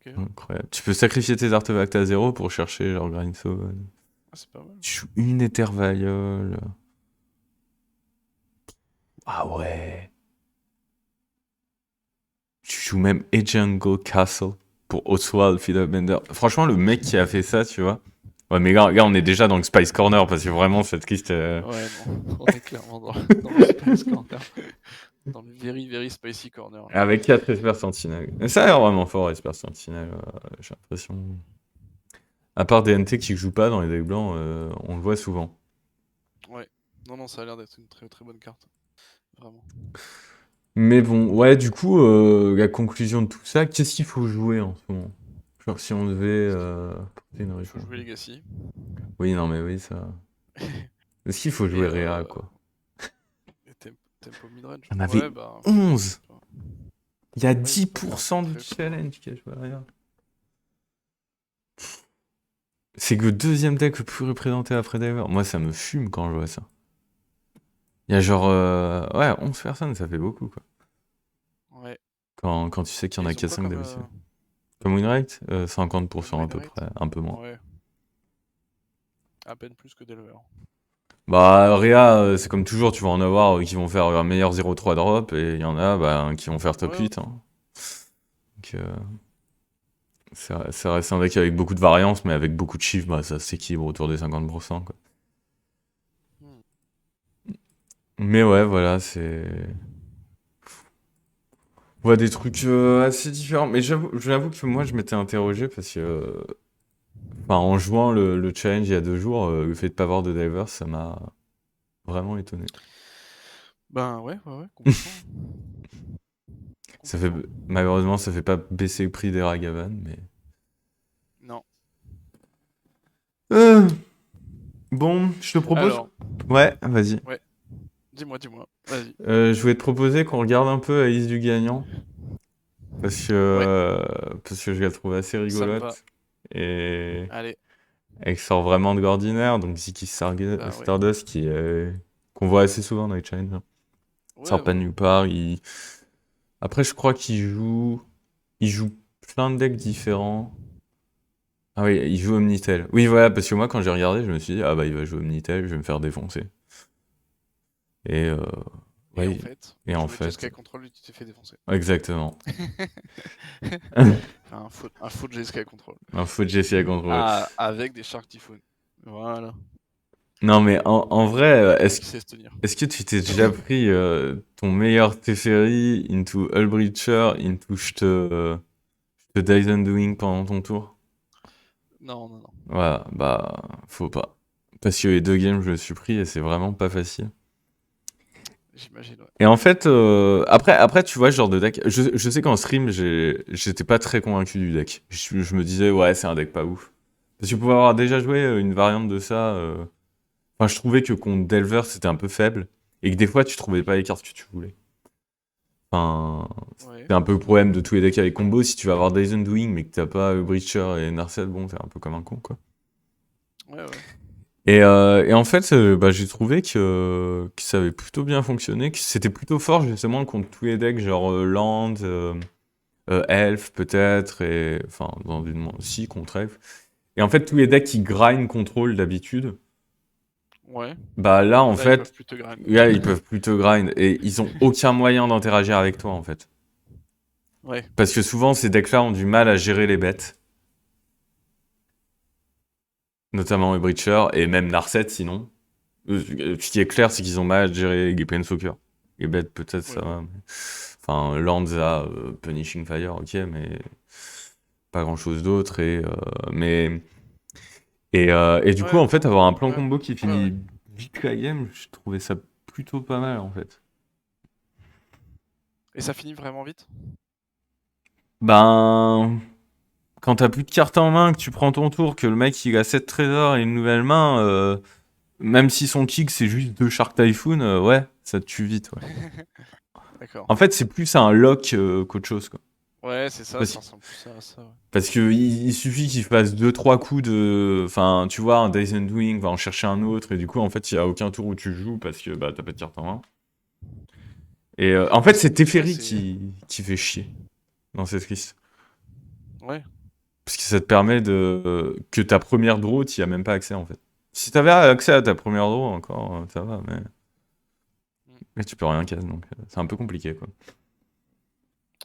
B: Ok.
A: Incroyable. Tu peux sacrifier tes artefacts à 0 pour chercher genre Grindstone.
B: Ah, c'est pas mal.
A: Tu joues une Éther-Viole. Ah ouais. Tu joues même Jungle Castle pour Oswald Fiddlebender. Franchement, le mec qui a fait ça, tu vois. Ouais, mais là, on est déjà dans le Spice Corner parce que vraiment, cette liste.
B: Ouais, non, on est clairement dans le Spice Corner. Dans le very, very spicy corner, là.
A: Avec 4 Esper Sentinel. Et ça a l'air vraiment fort, Esper Sentinel. J'ai l'impression. À part DNT qui joue pas dans les decks blancs, on le voit souvent.
B: Ouais. Non, non, ça a l'air d'être une très très bonne carte. Vraiment.
A: Mais bon, ouais, du coup, la conclusion de tout ça, qu'est-ce qu'il faut jouer en ce moment? Genre, si on devait porter une
B: Il faut
A: réponse.
B: jouer Legacy.
A: Oui, non, mais oui, ça. Est-ce qu'il faut
B: Et,
A: jouer Réa, quoi?
B: tempo midrange.
A: Il y en avait
B: Ouais, bah.
A: 11! Il y a
B: Ouais, il faut pas faire
A: 10% du
B: très très mal.
A: challenge qui a joué Réa. C'est que le deuxième deck le plus représenté après Diver. Moi, ça me fume quand je vois ça. Il y a genre, ouais, 11 personnes, ça fait beaucoup, quoi.
B: Ouais.
A: Quand tu sais qu'il y
B: Et
A: en a
B: ils ont
A: que
B: quoi
A: 5
B: comme
A: d'habitude. Comme Winrate,
B: comme
A: 50% à
B: win
A: peu
B: rate?
A: près, un peu moins.
B: Ouais. À peine plus que Delver.
A: Bah, Réa, c'est comme toujours, tu vas en avoir qui vont faire un meilleur 0-3 drop, et il y en a bah, qui vont faire top
B: Ouais.
A: 8, hein. Donc, ça reste un deck avec beaucoup de variance, mais avec beaucoup de chiffres, bah, ça s'équilibre autour des 50%, quoi.
B: Hmm.
A: Mais ouais, voilà, c'est. On voit des trucs assez différents. Mais j'avoue que moi, je m'étais interrogé parce que. Enfin, en jouant le challenge il y a 2 jours, le fait de pas voir de divers, ça m'a vraiment étonné.
B: Ben ouais, ouais, ouais, complètement.
A: Ça fait,
B: Complètement.
A: malheureusement, ça fait pas baisser le prix des Ragavan, mais.
B: Non.
A: Euh, bon, je te propose.
B: Alors,
A: Ouais, vas-y.
B: ouais. Dis-moi, vas-y.
A: Je voulais te proposer qu'on regarde un peu la liste du gagnant, parce que,
B: Ouais,
A: parce que je la trouve assez
B: ça me va.
A: rigolote, et
B: Allez,
A: elle sort vraiment de l'ordinaire, donc
B: bah ouais.
A: Stardust, qu'on voit assez souvent dans les challenges. Il
B: Ouais,
A: sort pas
B: ouais.
A: de nulle part, après je crois il joue plein de decks différents. Ah oui, il joue Omnitel. Oui, voilà, parce que moi, quand j'ai regardé, je me suis dit, ah bah, il va jouer Omnitel, je vais me faire défoncer. Et,
B: Et
A: ouais,
B: en fait,
A: et
B: il
A: en
B: jouait
A: fait,
B: Jeskai Control et tu t'es fait défoncer.
A: exactement.
B: Enfin, un faux Jeskai Control.
A: Un faux Jessie à contrôler.
B: Ah, avec des Shark Typhoon. Voilà.
A: Non, mais en vrai,
B: Le mec qui sait se tenir.
A: est-ce que tu t'es déjà pris ton meilleur Teferi into Hullbreacher, into je te Dyson Doing pendant ton tour?
B: Non, non, non.
A: Voilà, bah, faut pas. Parce que les deux games, je me suis pris et c'est vraiment pas facile.
B: J'imagine, ouais.
A: Et en fait, après, tu vois, ce genre de deck, je sais qu'en stream, j'étais pas très convaincu du deck. Je me disais, ouais, c'est un deck pas ouf. Parce que pour avoir déjà joué une variante de ça, enfin, je trouvais que contre Delver, c'était un peu faible. Et que des fois, tu trouvais pas les cartes que tu voulais. Enfin,
B: Ouais,
A: c'est un peu le problème de tous les decks avec combo. Si tu vas avoir Dyson Doing, mais que t'as pas Breacher et Narset, bon, t'es un peu comme un con, quoi.
B: ouais, ouais.
A: Et en fait, bah, j'ai trouvé que ça avait plutôt bien fonctionné, que c'était plutôt fort justement contre tous les decks, genre Land, Elf peut-être, et enfin, dans une aussi contre Elf. Et en fait, tous les decks qui grind contrôle d'habitude,
B: Ouais.
A: bah là, en
B: Là, ils peuvent
A: fait,
B: plus te grind.
A: là, ils peuvent plus te grind, et ils ont aucun moyen d'interagir avec toi, en fait.
B: Ouais.
A: Parce que souvent, ces decks-là ont du mal à gérer les bêtes, notamment les Breacher, et même Narset sinon. Ce qui est clair, c'est qu'ils ont mal à gérer les Planeswalkers. Les bêtes, peut-être, ça
B: Ouais.
A: va. Enfin, Lanza, Punishing Fire, ok, mais pas grand-chose d'autre. Mais, et du coup,
B: Ouais,
A: en fait, avoir un plan
B: ouais,
A: combo qui
B: ouais, ouais.
A: finit vite la game, je trouvais ça plutôt pas mal, en fait.
B: Et ça finit vraiment vite?
A: Ben, quand t'as plus de cartes en main, que tu prends ton tour, que le mec il a 7 trésors et une nouvelle main, même si son kick c'est juste 2 Shark Typhoon, ouais, ça te tue vite, ouais.
B: D'accord.
A: En fait, c'est plus un lock qu'autre chose, quoi.
B: Ouais, c'est ça,
A: Parce
B: ça
A: que
B: ressemble plus à ça, ouais.
A: Parce que il suffit qu'il fasse deux trois coups de. Enfin, tu vois, un Dyson Doing va en chercher un autre, et du coup, en fait, il n'y a aucun tour où tu joues parce que bah, t'as pas de carte en main. Et en fait, c'est
B: Ouais,
A: Teferi
B: c'est...
A: qui fait chier dans cette liste.
B: Ouais.
A: Parce que ça te permet que ta première draw, tu as même pas accès en fait. Si t'avais accès à ta première draw, encore, ça va,
B: Mm.
A: mais tu peux rien casse, donc c'est un peu compliqué quoi.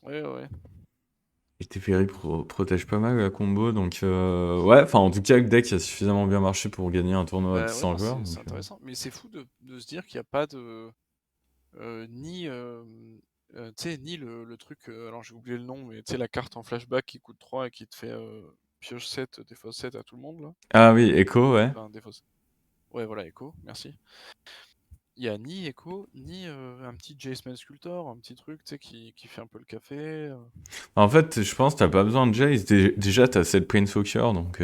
B: Ouais, ouais.
A: Et Teferi protège pas mal la combo, donc ouais, enfin en tout cas, le deck a suffisamment bien marché pour gagner un tournoi de
B: Bah ouais,
A: 100
B: non,
A: joueurs.
B: c'est intéressant. Mais c'est fou de se dire qu'il n'y a pas de... ni... tu sais, ni le truc... alors j'ai oublié le nom, mais tu sais, la carte en flashback qui coûte 3 et qui te fait pioche 7, défausse 7 à tout le monde, là.
A: Ah oui, Echo, ouais.
B: Enfin, défausse... Ouais, voilà, Echo, merci. Il y a ni Echo, ni un petit Jaceman Sculptor, un petit truc, tu sais, qui fait un peu le café.
A: En fait, je pense que t'as pas besoin de Jace. Déjà, t'as 7 Planeswalker, donc.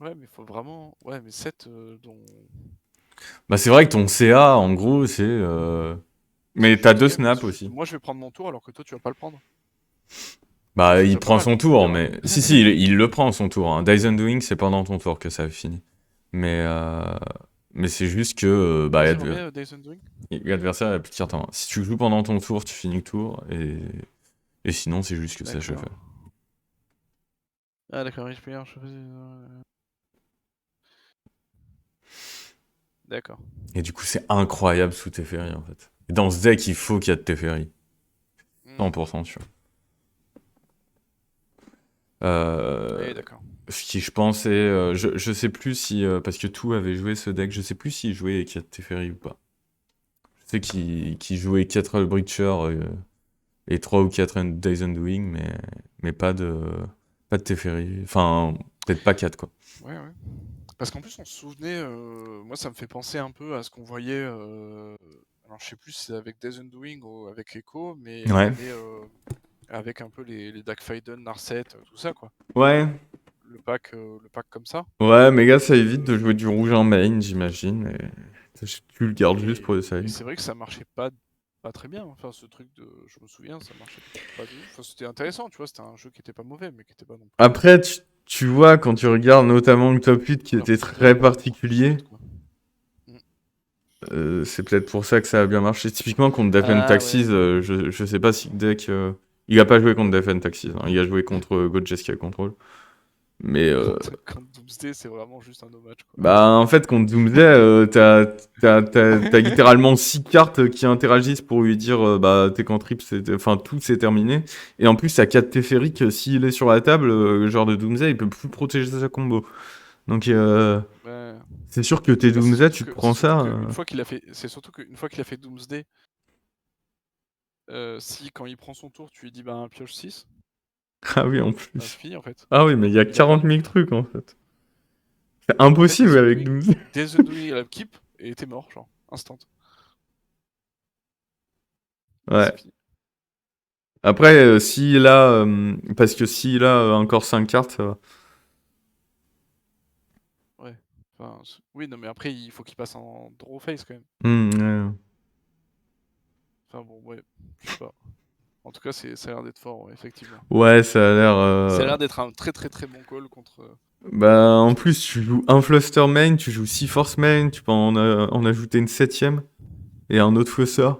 B: Ouais, mais faut vraiment... Ouais, mais 7 dont...
A: Bah, c'est vrai que ton CA, en gros, c'est.
B: C'est
A: Mais t'as
B: juste
A: deux
B: game.
A: snaps
B: C'est juste...
A: aussi.
B: Moi, je vais prendre mon tour alors que toi, tu vas pas le prendre.
A: Bah,
B: C'est
A: il
B: déjà pas
A: prend
B: mal,
A: son
B: tu me
A: tour,
B: diras.
A: mais. Si, si, il le prend son tour. Hein. Dyson Doing, c'est pendant ton tour que ça finit. Mais. Mais c'est juste que. Bah,
B: Vas-y, remets Days Undoing.
A: l'adversaire a plus de cartes en main. Si tu joues pendant ton tour, tu finis le tour. Et sinon, c'est juste que ça se
B: D'accord.
A: fait.
B: Ah, d'accord, riche player, D'accord.
A: Et du coup, c'est incroyable sous Teferi, en fait. Et dans ce deck, il faut qu'il y ait de Teferi.
B: Hmm.
A: 100% sûr. Euh,
B: Oui, d'accord.
A: Ce qui, je pense, est. Je sais plus si. Parce que tout avait joué ce deck, je sais plus s'il jouait 4 Teferi ou pas. Je sais qu'il jouait 4 Breacher et 3 ou 4 Days Undoing, mais pas de Teferi. Enfin, peut-être pas 4 quoi.
B: Ouais, ouais. Parce qu'en plus, on se souvenait, moi, ça me fait penser un peu à ce qu'on voyait. Alors, je sais plus si c'est avec Days Undoing ou avec Echo, mais il y
A: Ouais.
B: avait avec un peu les Darkfaiden, Narset, tout ça, quoi.
A: Ouais.
B: Le pack comme ça.
A: Ouais, mais gars, ça évite de
B: Euh,
A: jouer du rouge en main, j'imagine. Tu le gardes juste
B: Et,
A: pour le
B: et
A: side.
B: c'est vrai que ça marchait pas très bien. Enfin, ce truc de. Je me souviens, ça marchait pas de ouf. Enfin, c'était intéressant, tu vois, c'était un jeu qui était pas mauvais, mais qui était pas non plus.
A: Après, tu vois, quand tu regardes notamment le top 8 qui
B: Leur
A: était très
B: fidèle pour tout de
A: particulier,
B: suite, quoi. Mm.
A: c'est peut-être pour ça que ça a bien marché. Typiquement, contre Death and
B: Ah
A: Taxis,
B: ouais.
A: je sais pas si Deck. Il a pas joué contre Death and Taxis, hein. Il a joué contre God Jeskai Control. Mais
B: Quand Doomsday, c'est vraiment juste un no-match, quoi.
A: bah, en fait, contre Doomsday, t'as littéralement 6 cartes qui interagissent pour lui dire bah, tes cantrips, enfin, tout c'est terminé. Et en plus, t'as 4 Teferic, s'il est sur la table, genre de Doomsday, il peut plus protéger sa combo. Donc,
B: Ouais.
A: c'est sûr que tes
B: Bah,
A: Doomsday, tu te
B: c'est
A: prends
B: surtout
A: ça.
B: qu'une fois qu'il a fait, c'est surtout qu'une fois qu'il a fait Doomsday, si quand il prend son tour, tu lui dis bah pioche 6,
A: Ah oui, en
B: bah c'est
A: plus.
B: fini en fait.
A: Ah oui, mais il y a
B: Il a
A: 40
B: perdu.
A: 000 trucs en fait. C'est
B: En fait,
A: impossible avec Doomsday.
B: Dès The Doing Upkeep, et t'es mort, genre, instant.
A: Ouais.
B: C'est fini.
A: Après, s'il a. Parce que s'il a encore 5 cartes, ça va.
B: Ouais. Enfin, oui, non, mais après, il faut qu'il passe en draw face quand même.
A: Ouais.
B: Enfin bon, ouais, je sais pas. En tout cas, ça a l'air d'être fort, ouais, effectivement.
A: Ouais, ça a l'air.
B: Ça a l'air d'être un très très très bon call contre.
A: Bah, en
B: Contre
A: plus, tu joues un Fluster main, tu joues 6 Force main, tu peux en ajouter une 7ème et un autre Fluster.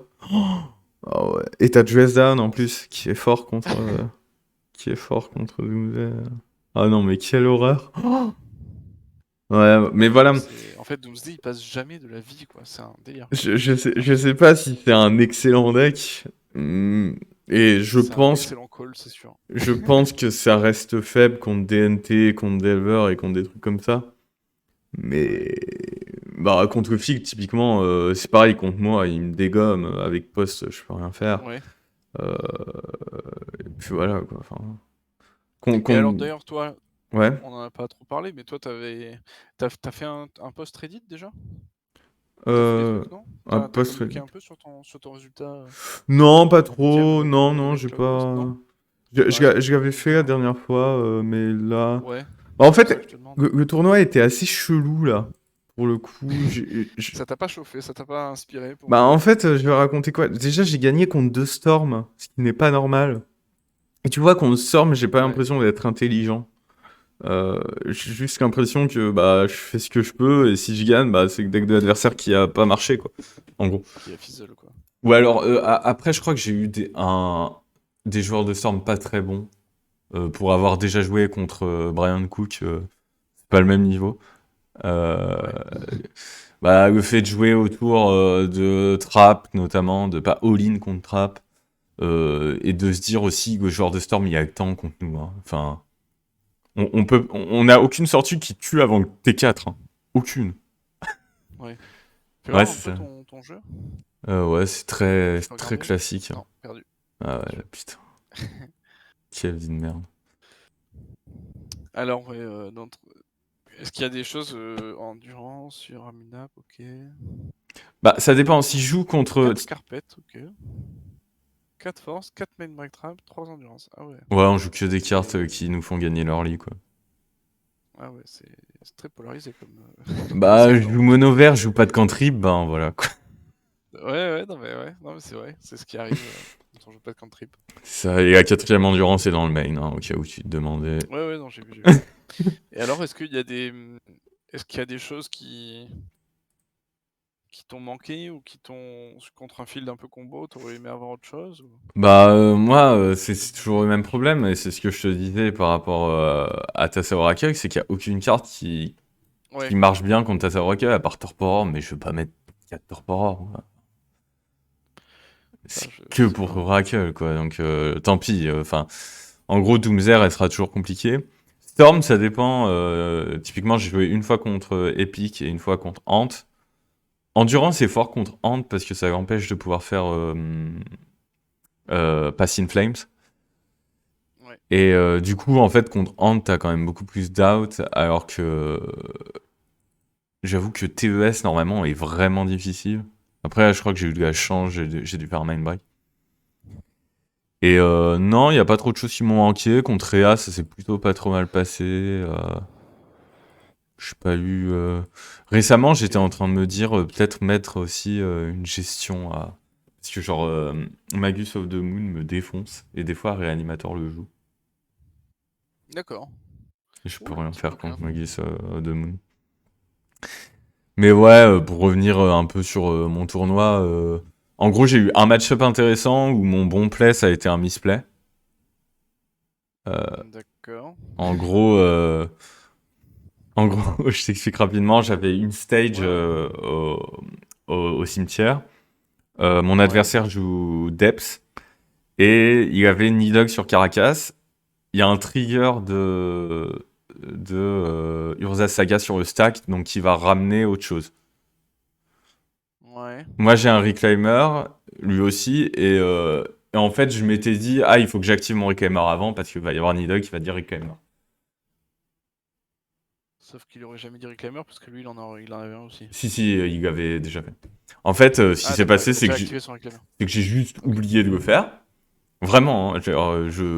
A: Ah ouais. Et t'as Dress Down en
B: non,
A: plus, qui est fort contre Doomsday. Ah non, mais quelle horreur. Ouais, mais voilà.
B: En fait, Doomsday, il passe jamais de la vie, quoi. C'est un délire.
A: Je sais pas si c'est un excellent deck. Et
B: C'est un excellent call, c'est sûr.
A: je pense que ça reste faible contre DNT, contre Delver et contre des trucs comme ça.
B: Ouais.
A: Mais bah contre Fig typiquement c'est pareil contre moi, il me dégomme avec poste, je peux rien faire.
B: Ouais.
A: Euh, et puis voilà quoi. Enfin,
B: Et alors, d'ailleurs, toi,
A: ouais.
B: on en a pas trop parlé, mais toi, t'as fait un post Reddit déjà? T'as fait des
A: Euh,
B: trucs, non?
A: un
B: T'as
A: post
B: communiqué
A: Reddit.
B: un peu sur ton résultat
A: Non, pas
B: du 8ème
A: trop. Non, non,
B: Ultimate
A: j'ai
B: Club Host, non?
A: pas.
B: Ouais.
A: Je l'avais fait la
B: Enfin,
A: dernière fois, mais là.
B: ouais.
A: Bah, en
B: C'est pour ça que je
A: fait,
B: te demande.
A: le tournoi était assez chelou là. Pour le coup,
B: Ça t'a pas chauffé, ça t'a pas inspiré
A: bah
B: pour.
A: en fait, je vais raconter quoi. Déjà, j'ai gagné contre 2 Storm, ce qui n'est pas normal. Et tu vois, contre Storm, j'ai pas
B: Ouais.
A: l'impression d'être intelligent. J'ai juste l'impression que bah je fais ce que je peux et si je gagne, bah c'est le deck de l'adversaire qui a pas marché quoi. En gros.
B: Qui a fizzle, quoi.
A: Ou alors après, je crois que j'ai eu des joueurs de Storm pas très bons pour avoir déjà joué contre Brian Cook. C'est pas le même niveau. Euh,
B: Ouais.
A: Bah, le fait de jouer autour de Trap, notamment, de pas all-in contre Trap, et de se dire aussi que le joueur de Storm, il y a le temps contre nous, hein. Enfin, on a aucune sortie qui tue avant le T4, hein. Aucune.
B: Ouais. Fais
A: Ouais,
B: voir un
A: c'est
B: peu
A: ça.
B: ton jeu.
A: Ouais, c'est très,
B: Je peux
A: très
B: regarder?
A: classique, hein.
B: Non, perdu.
A: Ah ouais,
B: Perdu.
A: putain. Quelle vie de merde.
B: Alors, ouais, est-ce qu'il y a des choses endurance sur Aminap? Ok.
A: Bah, ça dépend. Si je joue contre.
B: 4 carpettes, ok. 4 force, 4 main break trap, 3 endurance. Ah ouais.
A: Ouais, on joue que des cartes
B: C'est.
A: qui nous font gagner leur lit, quoi.
B: Ah ouais, c'est très polarisé comme, comme
A: Bah, je
B: secteur.
A: joue mono vert, je joue pas de cantrip, ben voilà, quoi.
B: Ouais, ouais, non, mais c'est vrai, c'est ce qui arrive quand on joue pas de cantrip.
A: Ça, et la 4ème endurance est dans le main, hein, au cas où tu te demandais.
B: Ouais, ouais, non, j'ai vu, j'ai vu. Et alors, est-ce qu'il y a des choses qui t'ont manqué ou qui t'ont, contre un field un peu combo, t'aurais aimé avoir autre chose ou...
A: Bah, moi, c'est toujours le même problème, et c'est ce que je te disais par rapport à Tassa Oracle, c'est qu'il y a aucune carte qui
B: Ouais,
A: marche bien contre Tassa Oracle, à part Torpor, mais je veux pas mettre 4 Torpor. Voilà.
B: ça,
A: C'est
B: je
A: que
B: sais
A: pour
B: pas.
A: Oracle, quoi, donc tant pis. Enfin, en gros, Doomsday, elle sera toujours compliquée. Storm, ça dépend. Typiquement, j'ai joué une fois contre Epic et une fois contre Ant. Endurance est fort contre Ant parce que ça l'empêche de pouvoir faire Pass in Flames.
B: Ouais.
A: Et du coup, en fait, contre Ant, t'as quand même beaucoup plus doubt, alors que j'avoue que TES, normalement, est vraiment difficile. Après, je crois que j'ai eu de la chance, j'ai dû faire Mind Break. Et non, il n'y a pas trop de choses qui m'ont manqué. Contre Ea, ça s'est plutôt pas trop mal passé. j'ai pas eu. Récemment, j'étais en train de me dire peut-être mettre aussi une gestion à. Parce que genre Magus of the Moon me défonce et des fois Réanimator le joue.
B: D'accord.
A: Et je peux
B: Ouh, le
A: rien
B: petit
A: faire
B: coquin.
A: contre Magus of the Moon. Mais ouais, pour revenir un peu sur mon tournoi, en gros j'ai eu un match-up intéressant où mon bon play ça a été un misplay.
B: D'accord.
A: En gros, en gros, je t'explique rapidement, j'avais une stage
B: Ouais, ouais.
A: au cimetière. Mon
B: Ouais.
A: adversaire joue Depths et il avait Nidhogg sur Caracas. Il y a un trigger de Urza Saga sur le stack, donc qui va ramener autre chose.
B: Ouais.
A: Moi j'ai un Reclaimer, lui aussi, et en fait je m'étais dit, ah il faut que j'active mon Reclaimer avant parce qu'il va y avoir Nidhogg qui va dire Reclaimer.
B: Sauf qu'il aurait jamais dit Reclaimer parce que lui, il en avait un aussi.
A: Si, il l'avait déjà fait. En fait, ce qui
B: Ah,
A: s'est
B: d'accord, il
A: passé,
B: avait déjà activé son Reclaimer.
A: c'est que j'ai juste
B: Ok.
A: oublié de le faire. Vraiment, hein,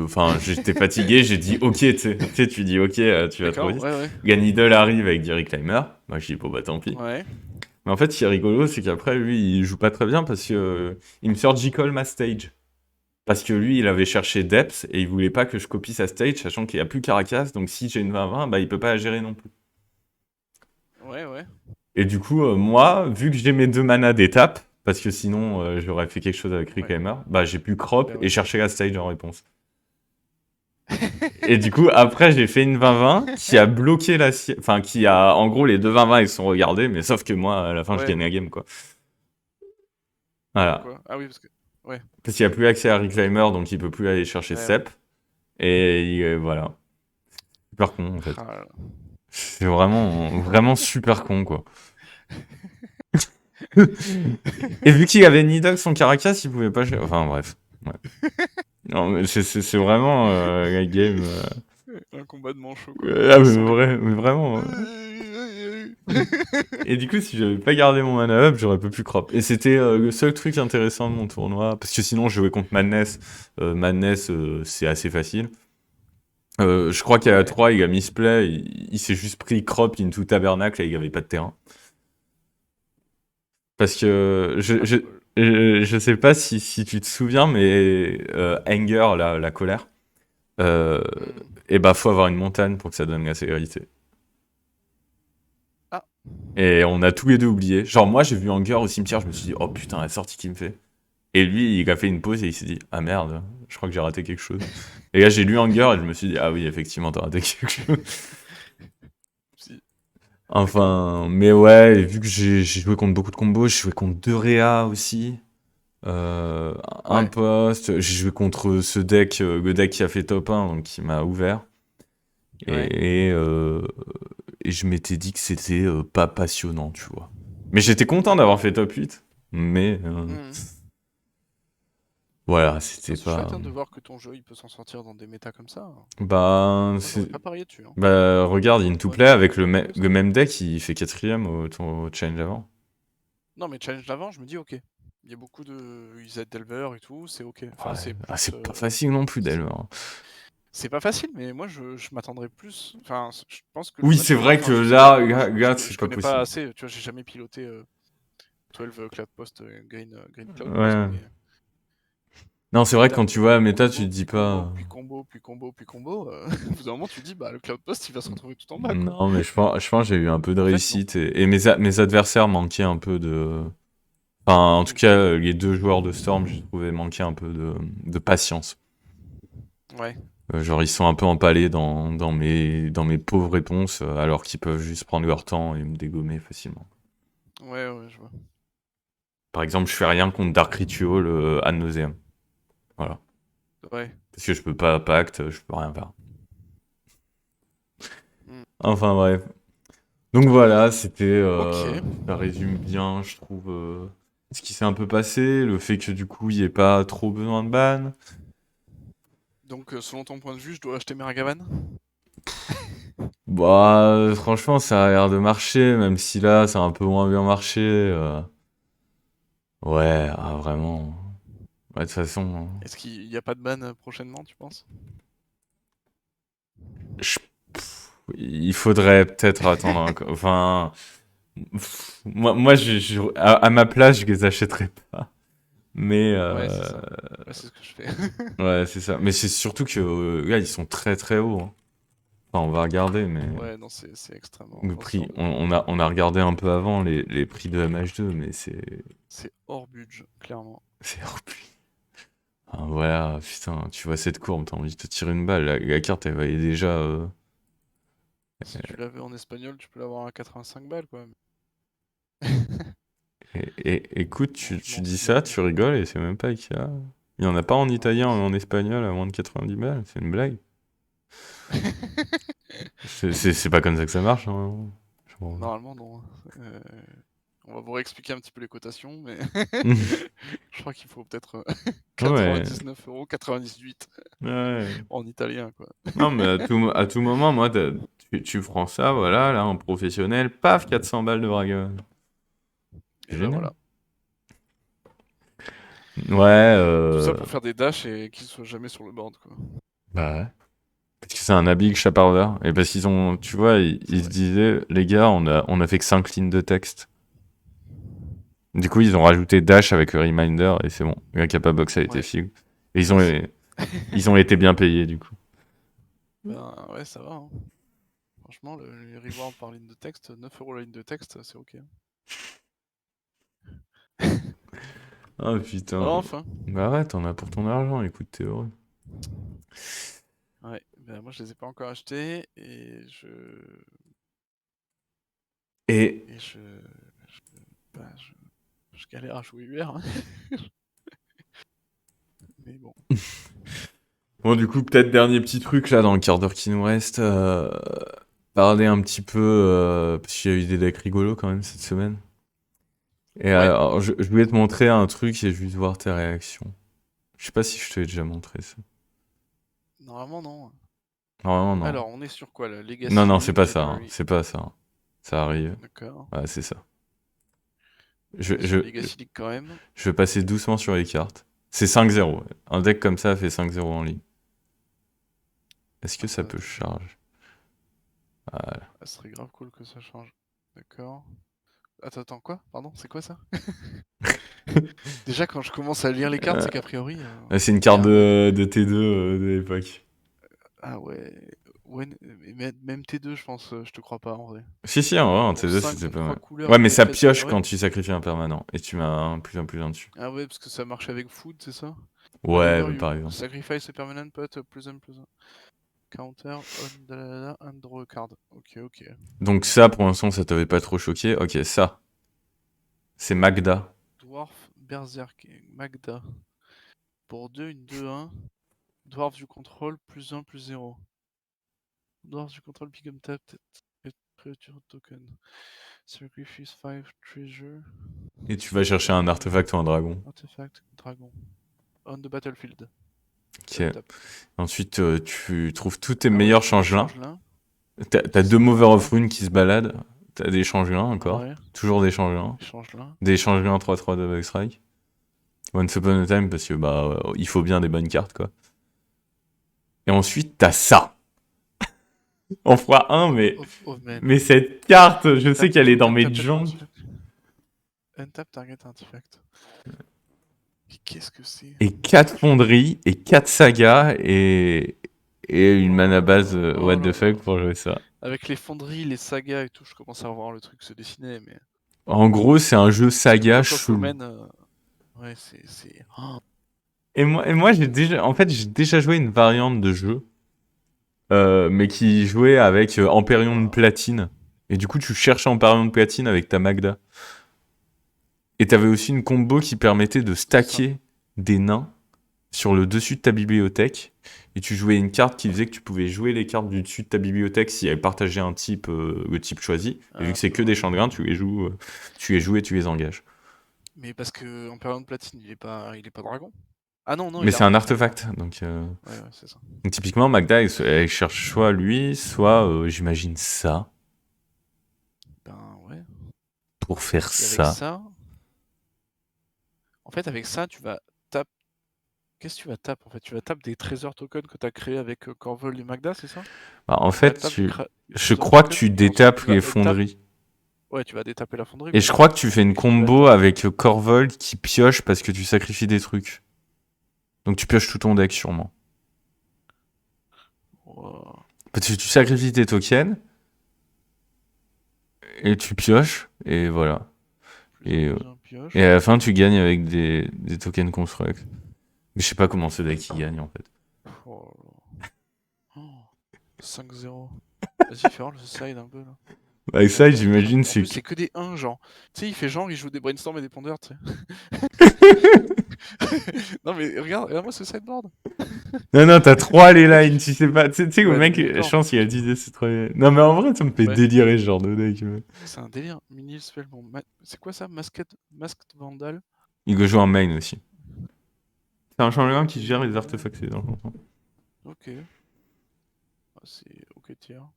A: enfin, j'étais fatigué, j'ai dit ok, tu dis ok, tu vas trop
B: D'accord,
A: vite.
B: ouais, ouais.
A: Ganidol arrive avec Jerry Climber, moi je dis bon bah tant pis.
B: Ouais.
A: Mais en fait, ce qui est rigolo, c'est qu'après lui, il joue pas très bien parce que il me sort J-Call ma stage. Parce que lui, il avait cherché Depth et il voulait pas que je copie sa stage, sachant qu'il y a plus Caracas, donc si j'ai une 20-20, bah il peut pas la gérer non plus.
B: Ouais, ouais.
A: Et du coup, moi, vu que j'ai mes 2 manas d'étape, parce que sinon j'aurais fait quelque chose avec Rick
B: Ouais.
A: Heimer, bah j'ai pu crop
B: Bah
A: et
B: ouais.
A: chercher la stage en réponse. Et du coup, après, j'ai fait une 20-20 qui a bloqué enfin, qui a, en gros, les deux 20-20 ils sont regardés, mais sauf que moi, à la fin, je
B: Ouais.
A: gagne la game, quoi. Voilà.
B: Pourquoi? Ah oui, parce que. Ouais.
A: Parce qu'il n'y a plus accès à Rick
B: Ok.
A: Heimer, donc il peut plus aller chercher
B: Ouais, ouais.
A: Sep. Voilà. Super con, en fait.
B: Ah là là.
A: C'est vraiment, vraiment super con, quoi. Et vu qu'il avait Nidhogg son Caracas, il pouvait pas gérer. Enfin, bref. Ouais. Non, mais c'est vraiment la game.
B: Un combat de manchot, quoi.
A: Ah, mais,
B: Sans les.
A: mais vraiment. Et du coup, si j'avais pas gardé mon mana up, j'aurais pas pu crop. Et c'était le seul truc intéressant de mon tournoi. Parce que sinon, je jouais contre Madness. Madness, c'est assez facile. Je crois qu'à la
B: Ouais.
A: 3, il a misplay. Il s'est juste pris crop into tabernacle et il avait pas de terrain. Parce que
B: Pas de bol.
A: je sais pas si tu te souviens, mais Anger, la colère, euh,
B: Hmm.
A: et bah faut avoir une montagne pour que ça donne la sécurité.
B: Ah.
A: Et on a tous les deux oublié. Genre moi j'ai vu Anger au cimetière, je me suis dit oh putain la sortie qu'il me fait. Et lui il a fait une pause et il s'est dit ah merde, je crois que j'ai raté quelque chose. Et là j'ai lu Anger et je me suis dit ah oui effectivement t'as raté quelque chose.
B: Si. D'accord.
A: Enfin mais ouais, et vu que j'ai joué contre beaucoup de combos, j'ai joué contre 2 Réa aussi. Euh, un
B: Ouais.
A: poste, j'ai joué contre ce deck, le deck qui a fait top 1, donc qui m'a ouvert.
B: Ouais.
A: Et je m'étais dit que c'était pas passionnant, tu vois. Mais j'étais content d'avoir fait top 8. Mais
B: Hmm.
A: voilà,
B: Bah,
A: c'était
B: c'est chouette
A: pas.
B: hein, de voir que ton jeu il peut s'en sortir dans des méta comme ça.
A: Bah,
B: Moi j'aurais pas parié dessus. Hein.
A: bah regarde,
B: Pour une
A: Into
B: fois
A: Play
B: que
A: avec
B: ça peut jouer ça.
A: le même deck, il fait quatrième au challenge avant.
B: Non mais challenge d'avant, je me dis ok. Il y a beaucoup de UZ Delver et tout, c'est ok. Enfin
A: Ouais.
B: c'est
A: Ah,
B: plus.
A: c'est pas facile non plus, Delver.
B: C'est pas facile, mais moi je m'attendrais plus. Enfin, je pense que le
A: Oui, c'est
B: match-up.
A: vrai
B: Enfin,
A: que
B: je sais pas,
A: c'est
B: je
A: pas
B: connais pas
A: possible.
B: assez. Tu vois, j'ai jamais piloté 12 Cloud Post Green Cloud Post,
A: Ouais.
B: mais
A: Non, c'est
B: mais
A: vrai que
B: t'as
A: quand tu vois la méta, tu te
B: combo,
A: dis
B: puis combo,
A: pas.
B: puis combo, puis combo, puis combo. Au bout d'un moment, tu te dis, bah le Cloud Post, il va se retrouver tout en bas, quoi.
A: Non, mais je pense que j'ai eu un peu de
B: En fait, non.
A: réussite et mes adversaires manquaient un peu de. Enfin, en tout
B: Hmm.
A: cas, les 2 joueurs de Storm, je trouvais manquer un peu de patience.
B: Ouais,
A: Genre, ils sont un peu empalés dans mes pauvres réponses, alors qu'ils peuvent juste prendre leur temps et me dégommer facilement.
B: ouais, ouais, je vois.
A: Par exemple, je fais rien contre Dark Ritual ad nauseam. Voilà.
B: Ouais.
A: Parce que je peux pas pacte, je peux rien faire.
B: Hmm.
A: Enfin, bref. Donc voilà,
B: Ok.
A: ça résume bien, je trouve, ce qui s'est un peu passé, le fait que du coup, il n'y ait pas trop besoin de ban.
B: Donc, selon ton point de vue, je dois acheter mes Ragavan?
A: Bah, franchement, ça a l'air de marcher, même si là, ça a un peu moins bien marché. Ouais, ah, vraiment. Ouais, de toute façon,
B: Est-ce qu'il n'y a pas de ban prochainement, tu penses?
A: je- Il faudrait peut-être attendre enfin, moi à ma place, je les achèterais pas. Mais
B: Ouais, c'est ça. Ouais, c'est ce que je fais.
A: ouais, c'est ça. Mais c'est surtout que là, ils sont très très hauts, hein. Enfin, on va regarder, mais
B: Ouais, non, c'est extrêmement.
A: le
B: Enfin, c'est
A: prix,
B: hors de...
A: on a regardé un peu avant les prix de MH2, mais
B: C'est hors budget, clairement.
A: c'est hors prix. Ah, voilà, putain, tu vois cette courbe, t'as envie de te tirer une balle. La carte, elle valait déjà.
B: Si tu l'avais en espagnol, tu peux l'avoir à 85 balles, quoi.
A: Écoute, tu
B: Franchement,
A: dis ça,
B: c'est...
A: tu rigoles, et c'est même pas Ikea. Il y en a pas en
B: Non,
A: italien
B: mais
A: ou
B: c'est...
A: en espagnol à moins de 90 balles, c'est une blague. C'est pas comme ça que ça marche, hein. Genre-
B: Normalement, non. Euh, On va vous réexpliquer un petit peu les cotations, mais je crois qu'il faut peut-être
A: Ouais,
B: 99,98
A: ouais.
B: en italien, quoi.
A: Non, mais à tout moment, moi, tu prends ça, voilà, là, en professionnel, paf, 400 balles de braga. C'est
B: Et ben
A: génial.
B: voilà.
A: Ouais,
B: Tout ça pour faire des dashs et qu'ils soient jamais sur le board, quoi.
A: bah ouais. Parce que c'est un habile chaparder. Et parce qu'ils ont, tu vois,
B: C'est
A: ils se
B: vrai.
A: disaient, les gars, on a fait que 5 lignes de texte. Du coup, ils ont rajouté Dash avec le reminder et c'est bon. Le Kappa Box a été
B: Ouais,
A: fig. Et
B: ça c'est...
A: ils ont été bien payés, du coup.
B: Ben ouais, ça va, hein. Franchement, les rewards par ligne de texte, 9 € la ligne de texte, c'est ok, hein.
A: Ah putain.
B: Enfin.
A: Bah arrête, t'en as pour ton argent, écoute, t'es heureux.
B: Ouais, ben moi je les ai pas encore achetés
A: Et
B: et bah, je galère à jouer UR, hein. Mais bon.
A: bon, du coup, peut-être dernier petit truc là dans le quart d'heure qui nous reste. Parler un petit peu, parce qu'il y a eu des decks rigolos quand même cette semaine. Et
B: Ouais,
A: alors, je voulais te montrer un truc et juste voir tes réactions. Je sais pas si je te l'ai déjà montré ça.
B: normalement non.
A: Normalement, non.
B: Alors, on est sur quoi là?
A: Non, non, c'est
B: Legacy,
A: pas ça, hein.
B: Library.
A: C'est pas ça, hein. Ça arrive.
B: D'accord.
A: Ouais, c'est ça. Je,
B: On est sur
A: je,
B: Legacy League quand même.
A: je vais passer doucement sur les cartes. C'est 5-0. Ouais. Un deck comme ça fait 5-0 en ligne. Est-ce que ça peut
B: Attends.
A: charge? Voilà.
B: Ah, ce serait grave cool que ça change. D'accord. Attends, quoi? Pardon, c'est quoi ça? Déjà, quand je commence à lire les cartes,
A: Euh,
B: c'est qu'a priori,
A: c'est une
B: il y
A: carte
B: a un bug.
A: de T2 de l'époque.
B: Ah ouais. Ouais, mais même T2, je pense, je te crois pas en vrai.
A: Si, si, en vrai, en
B: Pour
A: T2,
B: 5
A: c'était
B: contre
A: pas
B: 3
A: mal.
B: couleurs,
A: Ouais, mais ça
B: Untapped.
A: pioche
B: Ah ouais?
A: quand tu sacrifies un permanent. Et tu mets un plus un dessus.
B: Ah ouais, parce que ça marche avec Food, c'est ça?
A: Ouais,
B: Whenever
A: bah, par
B: you
A: exemple.
B: sacrifice a permanent, put a plus un plus un. Counter on da and draw a card. Ok, ok.
A: Donc ça, pour l'instant, ça t'avait pas trop choqué. Ok, ça, c'est Magda.
B: Dwarf, Berserk, Magda. Pour 2, une 2-1. Dwarf du contrôle, plus 1, plus 0. Dwarf du contrôle, become tapped. Creature token. Sacrifice 5 treasure.
A: Et tu vas chercher un artefact ou un dragon.
B: Artifact, dragon. On the battlefield.
A: Ok.
B: Untap.
A: Ensuite, tu trouves tous tes
B: Ah ouais,
A: meilleurs
B: j'ai des
A: changelins.
B: changelins
A: T'as
B: qui
A: deux
B: se
A: Mover of
B: baladent.
A: Rune qui se baladent. T'as des changelins encore.
B: Ouais,
A: Toujours des changelins.
B: des changelins.
A: Des changelins 3-3 de Bug Strike. Once upon a time, parce que bah, il faut bien des bonnes cartes, quoi. Et ensuite, t'as ça. En x1,
B: Call of Men.
A: mais cette carte, je sais
B: Tap
A: qu'elle est
B: to
A: dans mes
B: untap an
A: junk.
B: artifact. Untap target artifact. Mais qu'est-ce que c'est?
A: Et 4 fonderies, et 4 sagas, et une
B: Oh
A: mana
B: là
A: base
B: là,
A: what
B: oh
A: the
B: là
A: fuck
B: là.
A: pour jouer ça.
B: Avec les fonderies, les sagas et tout, je commence à voir le truc se dessiner, mais...
A: En gros, c'est un jeu
B: Parce que
A: saga
B: Cult of
A: chelou.
B: Omen, ouais, c'est... Oh,
A: Et moi j'ai déjà joué une variante de jeu, mais qui jouait avec Empyreon de
B: waouh.
A: platine. Et du coup, tu cherches Empyreon de platine avec ta Magda. Et t'avais aussi une combo qui permettait de
B: C'est ça.
A: stacker des nains sur le dessus de ta bibliothèque. Et tu jouais une carte qui faisait que tu pouvais jouer les cartes du dessus de ta bibliothèque si elle partageait un type, le type choisi. Et vu
B: Ah
A: que c'est
B: bah
A: que des
B: ouais.
A: champs de grains, tu les joues et tu les engages.
B: Mais parce que Empyrean de Platine, il est pas dragon. Ah non, non,
A: Mais
B: il est
A: c'est un
B: artefact, pardon.
A: artefact.
B: Ouais, ouais, c'est ça.
A: Donc typiquement, Magda, elle cherche soit lui, soit, j'imagine, ça,
B: Ben ouais.
A: pour faire
B: Et avec
A: ça.
B: ça, en fait, avec ça, tu vas tap Qu'est-ce que tu vas taper en fait? Tu vas taper des Trésor tokens que tu as créés avec Corvol et Magda, c'est ça?
A: Bah, en
B: Tu vas
A: fait,
B: taper des
A: je
B: Trésor
A: crois que
B: tokens
A: tu
B: et ensuite
A: détapes
B: tu vas
A: les
B: taper.
A: fonderies.
B: Ouais, tu vas détaper la fonderie,
A: Et
B: bien
A: je
B: sûr.
A: crois que tu fais une
B: Et tu vas
A: combo
B: taper.
A: avec Corvol qui pioche parce que tu sacrifies des trucs. Donc tu pioches tout ton deck sûrement.
B: Wow.
A: Parce que tu sacrifies tes tokens et tu pioches et voilà.
B: Plus un
A: Et, euh,
B: plus un
A: et
B: pioche.
A: à la fin tu gagnes avec des tokens construct. Mais je sais pas comment ce deck il gagne en fait.
B: Oh là là. Oh, 5-0. Vas-y, fais voir le side un peu là.
A: Avec
B: Il a
A: ça,
B: pas de
A: j'imagine
B: En
A: c'est
B: plus,
A: que...
B: c'est que des 1, genre. Tu sais, il fait genre, il joue des brainstorm et des pondeurs, tu sais. Non, mais regarde-moi ce sideboard.
A: Non, non, t'as trois les
B: Le mec,
A: lines, tu sais pas. Tu sais, le
B: ouais, non,
A: mec,
B: mais
A: je
B: d'accord, mais
A: pense qu'il a
B: tu vois.
A: dit c'est trop. Non, mais en vrai, ça me fait
B: Ouais,
A: délirer ce genre de deck.
B: c'est un délire. Mini spell, bon, c'est quoi ça? Masked Vandal?
A: Il peut jouer en main aussi. C'est un champion qui gère les
B: Ok,
A: artefacts dans le jeu.
B: ok. Ah, c'est ok tiers.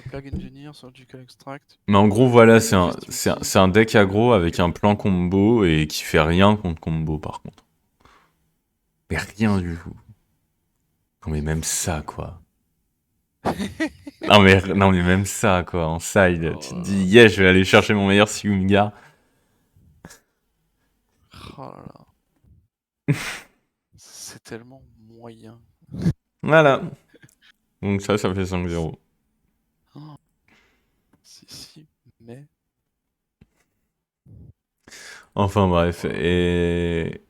B: Plague Engineer, Surgical Extract,
A: Mais en gros, voilà,
B: Winter Festivity.
A: c'est un deck aggro
B: Ok,
A: avec un plan combo et qui fait rien contre combo par contre. Mais rien
B: c'est
A: du tout. Non, mais
B: c'est
A: même
B: fou comme
A: ça,
B: deck.
A: quoi. Non, mais même ça, quoi. En side, tu te dis,
B: Oh,
A: yeah, je vais aller chercher mon meilleur Siumgar.
B: oh là là, c'est tellement moyen.
A: Voilà. Donc ça fait 5-0.
B: Oh, si, mais.
A: Enfin bref,
B: Oh là là.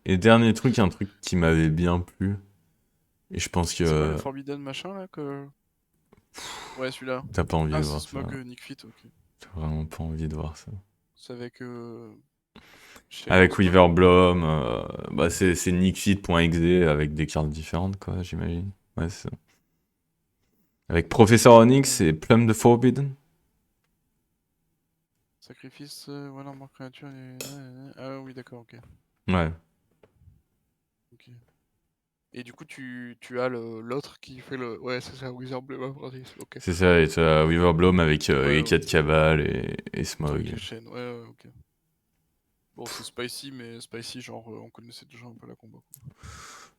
A: et dernier truc, un truc qui m'avait bien plu, et je pense
B: C'est quoi le
A: que
B: Forbidden machin là que. Ouais, celui-là.
A: t'as pas envie de
B: Ah, c'est
A: voir ça.
B: Smog Nick Fit, ok.
A: T'as vraiment pas envie de voir ça.
B: C'est avec
A: Avec
B: Shadows Call.
A: Weaverblom, bah c'est nickfit.exe avec des cartes différentes, quoi, j'imagine. Ouais, c'est ça. Avec Professor Onyx
B: Euh,
A: et Plum the Forbidden.
B: Sacrifice, voilà, mort créature. Ah oui, d'accord, ok.
A: Ouais,
B: Ok. Et du coup, tu as l'autre qui fait le. Ouais, c'est ça, Wizard Blue Apprentice, ok.
A: c'est ça, et t'as Weaverblom avec
B: Ouais,
A: les
B: ouais,
A: 4 cabales et
B: avec
A: Smog.
B: les chaînes, ouais, ouais, ok. Bon, c'est spicy, mais spicy, genre, on connaissait déjà un peu la combo.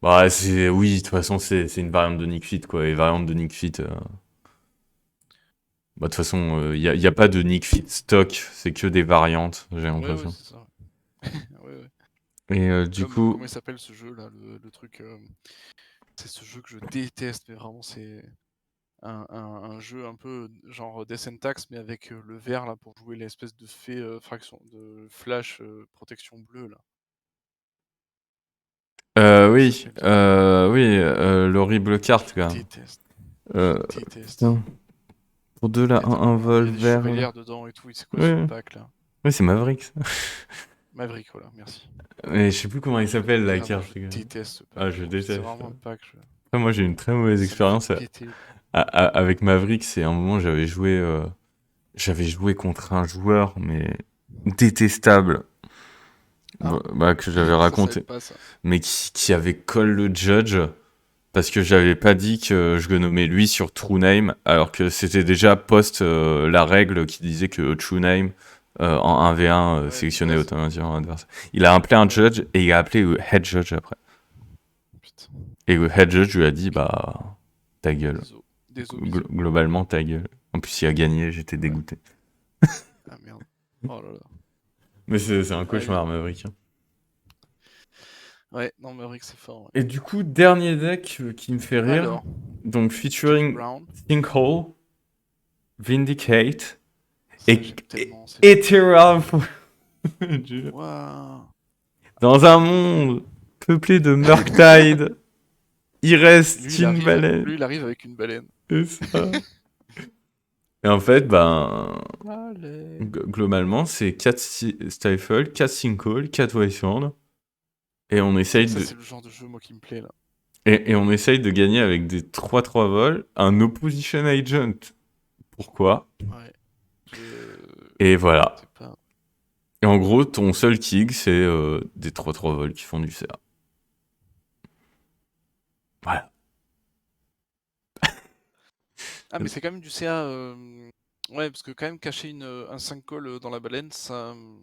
A: Bah, oui, de toute façon, c'est une variante de Nick Fit, quoi, et variante de Nick Fit. Bah, de toute façon, y a pas de Nick Fit stock, c'est que des variantes, j'ai
B: Ouais, ouais,
A: l'impression.
B: c'est ça. Ouais, ouais.
A: Et du
B: Comme,
A: coup,
B: comment il s'appelle ce jeu là, le truc. C'est ce jeu que je déteste, mais vraiment, c'est un jeu un peu genre Death and Tax, mais avec le vert là pour jouer l'espèce de fée fraction de flash protection bleue là. Comment il
A: oui,
B: s'appelle ce jeu?
A: l'horrible carte,
B: Je
A: là.
B: déteste. Je
A: Euh,
B: déteste.
A: putain, pour deux là, un
B: Il
A: vol
B: y a des
A: vert, là.
B: chevalières dedans et tout. Et c'est quoi ce
A: Ouais,
B: pack là?
A: ouais, c'est Maverick, ça.
B: Maverick, voilà, merci.
A: Mais je sais plus comment il s'appelle, la
B: Vraiment, je
A: carte, les gars.
B: déteste ce
A: Ah,
B: pack.
A: je
B: En plus, c'est
A: déteste.
B: vraiment un pack.
A: Après, moi, j'ai eu une très mauvaise
B: Ça me fait
A: expérience
B: péter les plombs.
A: avec Maverick. C'est un moment, j'avais joué contre un joueur, mais détestable,
B: Ah,
A: que j'avais
B: ça, ça aide
A: raconté,
B: pas ça.
A: mais qui avait call le judge. Parce que j'avais pas dit que je le nommais lui sur True Name, alors que c'était déjà post la règle qui disait que True Name en 1v1
B: Ouais,
A: sélectionnait
B: ouais, c'est vrai.
A: automatiquement l'adversaire. Il a appelé un judge et il a appelé le head judge après.
B: Putain.
A: Et le head judge lui a dit
B: Ok.
A: bah ta gueule.
B: Des os bisous.
A: Globalement ta gueule. En plus il a gagné, j'étais
B: Ouais.
A: dégoûté.
B: Ah merde. Oh là là.
A: Mais c'est un
B: Aïe.
A: cauchemar Maverick, hein.
B: Ouais, non, Maverick, c'est fort. Ouais.
A: Et du coup, dernier deck qui me fait rire,
B: Alors,
A: donc
B: Jackie
A: featuring
B: Brown.
A: Sinkhole, Vindicate
B: Ça,
A: et,
B: j'aime
A: et
B: tellement. C'est
A: Ethereal.
B: Waouh.
A: Dans un monde peuplé de Murktide, il reste une baleine.
B: Lui, il arrive avec une baleine.
A: C'est ça. Et en fait, ben,
B: Baleine.
A: globalement, c'est 4 Stifle, 4 Sinkhole, 4 Wasteland. Et on essaye
B: Ça,
A: de,
B: c'est le genre de jeu, moi, qui me plaît, là.
A: et on essaye de gagner avec des 3-3 vols, un Opposition Agent. Pourquoi?
B: Ouais. Je
A: Et voilà.
B: sais pas.
A: Et en gros, ton seul kick, c'est des 3-3 vols qui font du CA. Voilà.
B: Ah, mais c'est quand même du CA. Ouais, parce que quand même cacher un 5 call dans la baleine,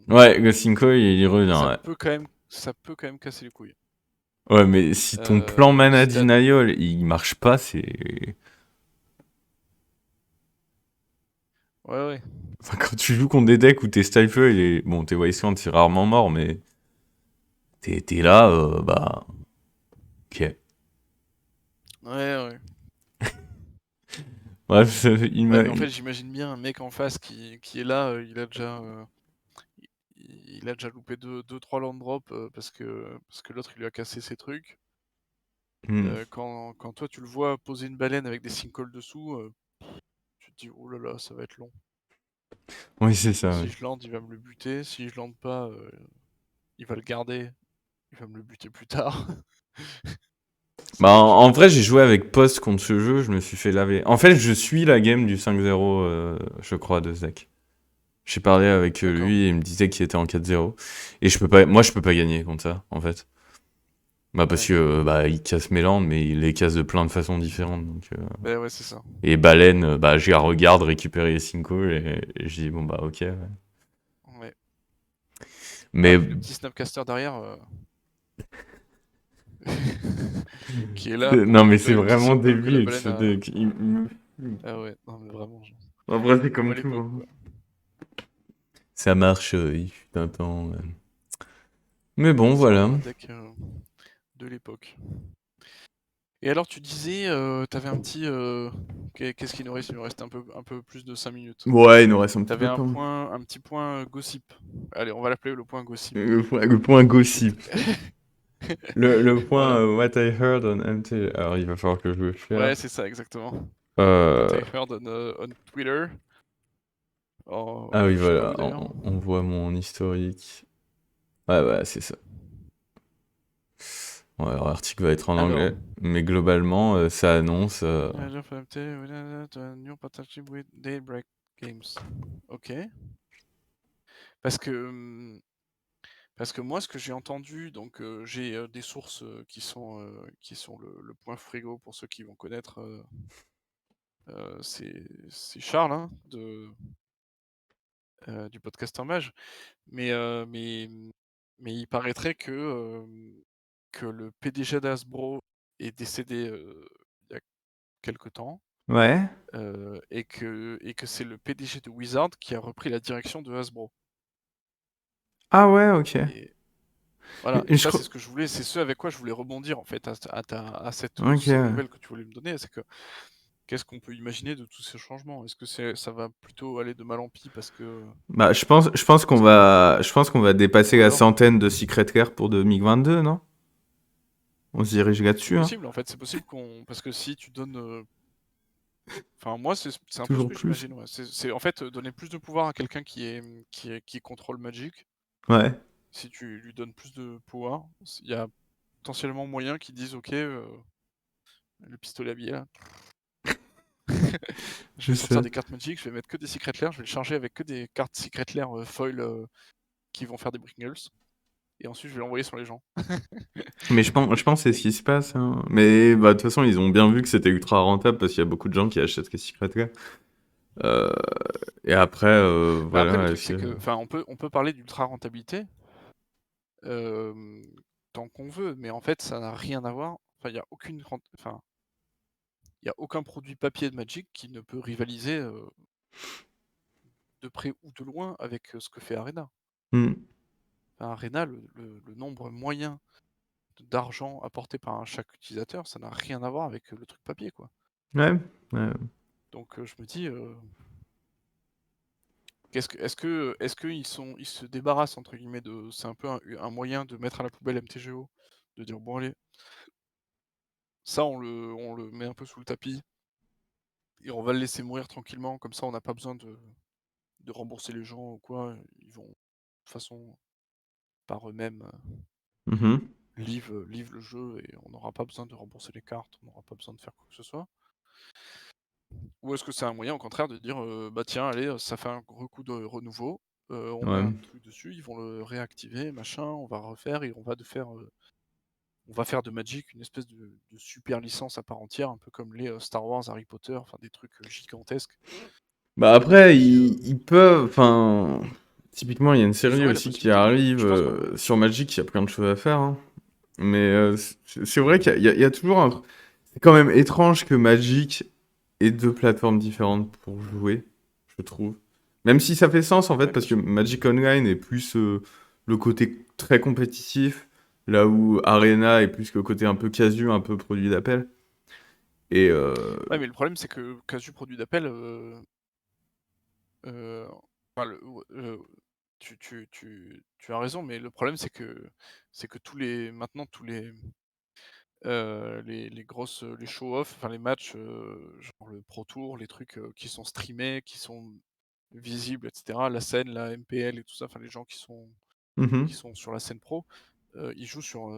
A: Ouais, le Sinkhole, il revient,
B: ça
A: ouais.
B: peut quand même ça peut quand même casser les couilles.
A: Ouais, mais si ton plan Mana
B: Si t'as-
A: Denial, il marche pas, c'est...
B: Ouais, ouais.
A: Enfin, quand tu joues contre des decks où tes Stifle, bon, tes Wasteland, c'est rarement mort, mais t'es là, bah... Ok.
B: Ouais, ouais.
A: Bref, il
B: Ouais,
A: m'a...
B: mais en fait, j'imagine bien un mec en face qui est là, il a déjà loupé deux, trois land drops parce que l'autre il lui a cassé ses trucs.
A: Hmm.
B: Quand toi tu le vois poser une baleine avec des sinkholds dessous, tu te dis oh là là, ça va être long.
A: Oui, c'est ça,
B: Si
A: ouais.
B: je lande, il va me le buter. Si je lande pas, il va le garder. Il va me le buter plus tard. Ça
A: Bah,
B: va être
A: en
B: chiant.
A: vrai, j'ai joué avec Post contre ce jeu, je me suis fait laver. En fait, je suis la game du 5-0, je crois, de Zach. J'ai parlé avec
B: D'accord.
A: lui et il me disait qu'il était en 4-0. Et je peux pas, moi, je peux pas gagner contre ça, en fait. Bah, parce
B: Ouais.
A: que, bah, il casse mes landes, mais il les casse de plein de façons différentes. Donc,
B: Ben ouais, c'est ça.
A: Et baleine, bah, je la regarde récupérer les 5 et je dis, bon, bah, ok. Ouais.
B: Ouais. Ah,
A: Mais,
B: puis le petit Snapcaster derrière, qui est là pour
A: non, mais c'est
B: récupérer le petit
A: vraiment
B: sinkhole que la
A: débile,
B: baleine
A: ce
B: a.
A: deck.
B: Ah ouais, non mais vraiment,
A: Après, c'est
B: comme
A: comme
B: à
A: tout,
B: l'époque,
A: hein.
B: quoi.
A: Ça marche, il fut un temps. Mais bon,
B: C'est
A: voilà.
B: vraiment un deck de l'époque. Et alors, tu disais, t'avais un petit. Qu'est-ce qu'il nous reste? Il nous reste un peu plus de 5 minutes.
A: Ouais, il nous reste un petit
B: T'avais
A: peu de temps.
B: un petit point gossip. Allez, on va l'appeler le point gossip.
A: Le point gossip. Le point
B: Voilà.
A: What I heard on MT. Alors, il va falloir que je le
B: Ouais,
A: fasse.
B: c'est ça, exactement. What
A: Euh...
B: I heard on Twitter.
A: Ah oui,
B: Je sais pas
A: voilà.
B: où
A: On,
B: d'ailleurs.
A: on voit mon historique. Ouais, ouais, c'est ça. Ouais, alors, l'article va être en
B: Alors.
A: anglais. Mais globalement, ça annonce.
B: Manager for MT, new partnership with Daybreak Games. Ok. Parce que, parce que moi, ce que j'ai entendu, donc j'ai des sources qui sont le point frigo pour ceux qui vont connaître. C'est Charles hein, du Podcaster Mage. Mais il paraîtrait que le PDG d'Hasbro est décédé il y a quelque temps.
A: Ouais.
B: Et que c'est le PDG de Wizard qui a repris la direction de Hasbro.
A: Ah ouais, ok.
B: Et voilà,
A: Mais
B: et
A: je
B: ça
A: crois.
B: c'est ce que je voulais, c'est ce avec quoi je voulais rebondir en fait à
A: Ok,
B: ces
A: ouais.
B: nouvelles que tu voulais me donner, c'est que qu'est-ce qu'on peut imaginer de tous ces changements? Est-ce que ça va plutôt aller de mal en pis
A: Bah, je pense qu'on
B: parce que
A: va, je pense qu'on va dépasser
B: ou
A: la
B: alors
A: centaine de Secret Rare pour 2022, non? On se dirige
B: c'est
A: là-dessus, hein?
B: possible en fait, c'est possible qu'on parce que si tu donnes enfin moi c'est un peu ce
A: Toujours
B: que
A: plus.
B: j'imagine ouais. C'est en fait donner plus de pouvoir à quelqu'un qui contrôle Magic.
A: Ouais.
B: Si tu lui donnes plus de pouvoir, il y a potentiellement moyen qu'ils disent ok, le pistolet à billets là, je
A: Je
B: vais sortir
A: sais.
B: des cartes Magic, je vais mettre que des Secret Lair, je vais le charger avec que des cartes Secret Lair foil qui vont faire des Bringles, et ensuite je vais l'envoyer sur les gens.
A: Mais je pense que c'est ce qui se passe, hein. Mais bah, de toute façon, ils ont bien vu que c'était ultra rentable parce qu'il y a beaucoup de gens qui achètent que Secret Rare. Euh, et après,
B: Mais après le
A: voilà.
B: truc c'est que, enfin on peut parler d'ultra rentabilité euh, tant qu'on veut, mais en fait ça n'a rien à voir. Enfin il y a enfin il y a aucun produit papier de Magic qui ne peut rivaliser de près ou de loin avec ce que fait Arena.
A: Hmm.
B: Enfin, Arena, le nombre moyen d'argent apporté par chaque utilisateur, ça n'a rien à voir avec le truc papier, quoi.
A: Ouais. Ouais.
B: Donc je me dis, est-ce que ils se débarrassent entre guillemets c'est un peu un moyen de mettre à la poubelle MTGO, de dire bon allez, ça on le met un peu sous le tapis et on va le laisser mourir tranquillement, comme ça on n'a pas besoin de rembourser les gens ou quoi, ils vont de toute façon par eux-mêmes
A: Mhm.
B: live le jeu et on n'aura pas besoin de rembourser les cartes, on n'aura pas besoin de faire quoi que ce soit. Ou est-ce que c'est un moyen au contraire de dire bah tiens allez ça fait un gros coup de renouveau, on met
A: Ouais.
B: un truc dessus, ils vont le réactiver, machin, on va refaire et on va faire de Magic une espèce de super licence à part entière, un peu comme les Star Wars, Harry Potter, enfin des trucs gigantesques.
A: Bah
B: Et
A: après,
B: puis
A: ils peuvent. Enfin. Typiquement, il y a une
B: Ils
A: série
B: auraient la
A: aussi qui
B: possibilité.
A: arrive
B: Je pense que
A: sur Magic, il y a plein de choses à faire, hein. Mais c'est vrai qu'il y a toujours un... C'est quand même étrange que Magic ait deux plateformes différentes pour jouer, je trouve. Même si ça fait sens, en fait,
B: ouais, bien
A: parce que
B: sûr.
A: Magic Online est plus le côté très compétitif, là où Arena est plus le côté un peu casu, un peu produit d'appel. Et
B: Ouais, mais le problème, c'est que Casu produit d'appel, enfin, tu as raison, mais le problème, c'est que maintenant, les grosses, les show-off, enfin les matchs, genre le Pro Tour, les trucs, qui sont streamés, qui sont visibles et cetera, la scène, la MPL et tout ça, enfin les gens qui
A: mhm.
B: sont sur la scène pro, ils jouent sur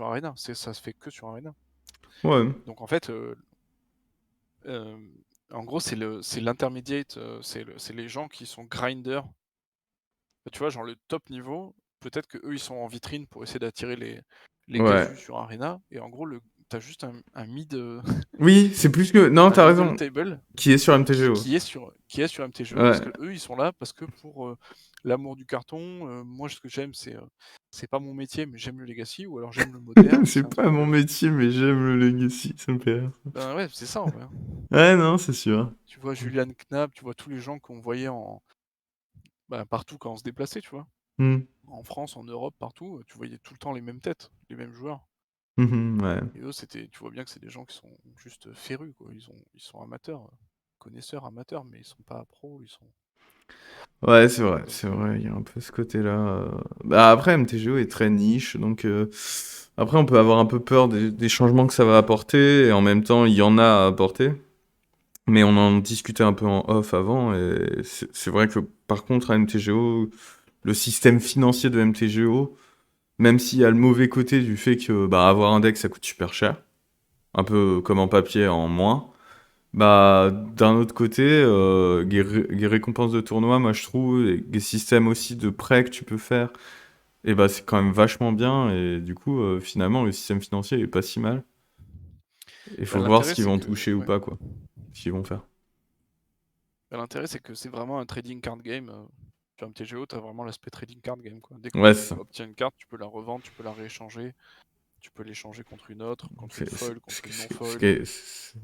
B: Arena. Ça se fait que sur Arena.
A: Ouais,
B: Donc en fait, en gros, c'est l'intermediate, c'est les gens qui sont grinders. Tu vois, genre le top niveau, peut-être que eux ils sont en vitrine pour essayer d'attirer les
A: ouais.
B: casus sur Arena et en gros, tu juste un mid,
A: Oui, c'est plus que... Non,
B: un
A: t'as
B: middle
A: raison.
B: table
A: Qui est sur
B: qui
A: MTGO.
B: qui est sur MTGO parce
A: Ouais.
B: que eux ils sont là parce que pour, l'amour du carton, moi ce que j'aime c'est pas mon métier mais j'aime le legacy ou alors j'aime le moderne,
A: C'est
B: c'est un
A: pas
B: truc,
A: mon métier, mais j'aime le Legacy, ça me fait rire.
B: ben ouais, c'est ça en vrai, hein.
A: Ouais, non, c'est sûr.
B: Tu vois Julian Knapp, tu vois tous les gens qu'on voyait partout quand on se déplaçait, tu vois?
A: Hmm.
B: En France, en Europe, partout, tu voyais tout le temps les mêmes têtes, les mêmes joueurs
A: Mhm, ouais.
B: et eux tu vois bien que c'est des gens qui sont juste férus quoi. Ils sont amateurs, connaisseurs amateurs mais ils sont pas pros, ils sont
A: Ouais,
B: donc
A: c'est vrai, il y a un peu ce côté-là. Bah, après, MTGO est très niche, donc après, on peut avoir un peu peur des changements que ça va apporter, et en même temps, il y en a à apporter. Mais on en discutait un peu en off avant, et c'est vrai que par contre, à MTGO, le système financier de MTGO, même s'il y a le mauvais côté du fait que bah, avoir un deck, ça coûte super cher, un peu comme en papier en moins. Bah, d'un autre côté, les récompenses de tournoi, moi je trouve, et les systèmes aussi de prêts que tu peux faire, et bah c'est quand même vachement bien, et du coup, finalement, le système financier est pas si mal. Il faut voir ce
B: l'intérêt
A: qu'ils
B: c'est
A: vont
B: que
A: toucher ou
B: ouais,
A: pas, quoi. Ce qu'ils vont faire.
B: l'intérêt c'est que c'est vraiment un trading card game, sur MTGO, tu as vraiment l'aspect trading card game quoi. Dès que
A: Ouais,
B: tu
A: c'est ça.
B: obtiens une carte, tu peux la revendre, tu peux la rééchanger, tu peux l'échanger contre une autre, contre une foil, contre une non foil.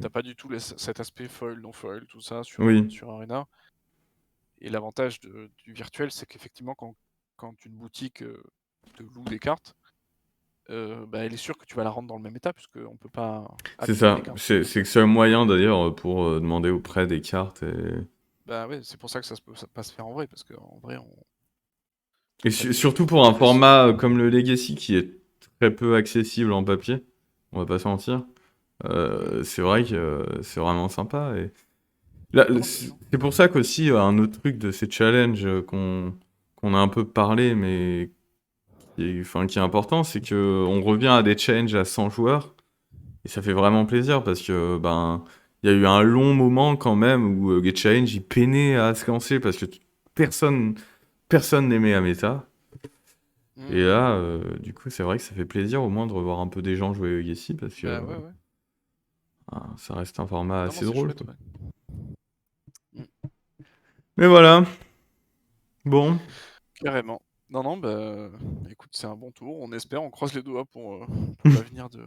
B: T'as pas du tout cet aspect foil, non foil, tout ça
A: Oui,
B: sur Arena. Et l'avantage du virtuel, c'est qu'effectivement, quand une boutique te loue des cartes, elle est sûre que tu vas la rendre dans le même état, puisqu'on peut pas
A: c'est
B: abîmer les
A: ça.
B: cartes.
A: C'est le seul moyen, d'ailleurs, pour demander au prêt des cartes,
B: Bah ouais, c'est pour ça que ça peut pas se faire en vrai, parce qu'en vrai,
A: et
B: t'as des
A: surtout
B: bouts
A: pour un
B: de laisse.
A: format comme le Legacy, qui est très peu accessible en papier, on va pas se mentir.
B: Hmm.
A: C'est vrai que c'est vraiment sympa. Et là,
B: Non, non, bien sûr.
A: c'est pour ça qu'aussi, un autre truc de ces challenges qu'on a un peu parlé, mais enfin, qui est important, c'est que on revient à des challenges à 100 joueurs. Et ça fait vraiment plaisir parce que ben il y a eu un long moment quand même où les challenges ils peinaient à se lancer parce que personne personne n'aimait la méta. Et
B: Hmm.
A: là, du coup, c'est vrai que ça fait plaisir au moins de revoir un peu des gens jouer au Legacy parce que
B: Bah ouais, ouais.
A: ça reste un format
B: Non, non,
A: assez
B: c'est
A: drôle,
B: chouette,
A: quoi.
B: ouais. Hmm.
A: Mais voilà, bon.
B: Carrément. Non, non, écoute, c'est un bon tour. On espère, on croise les doigts pour l'avenir de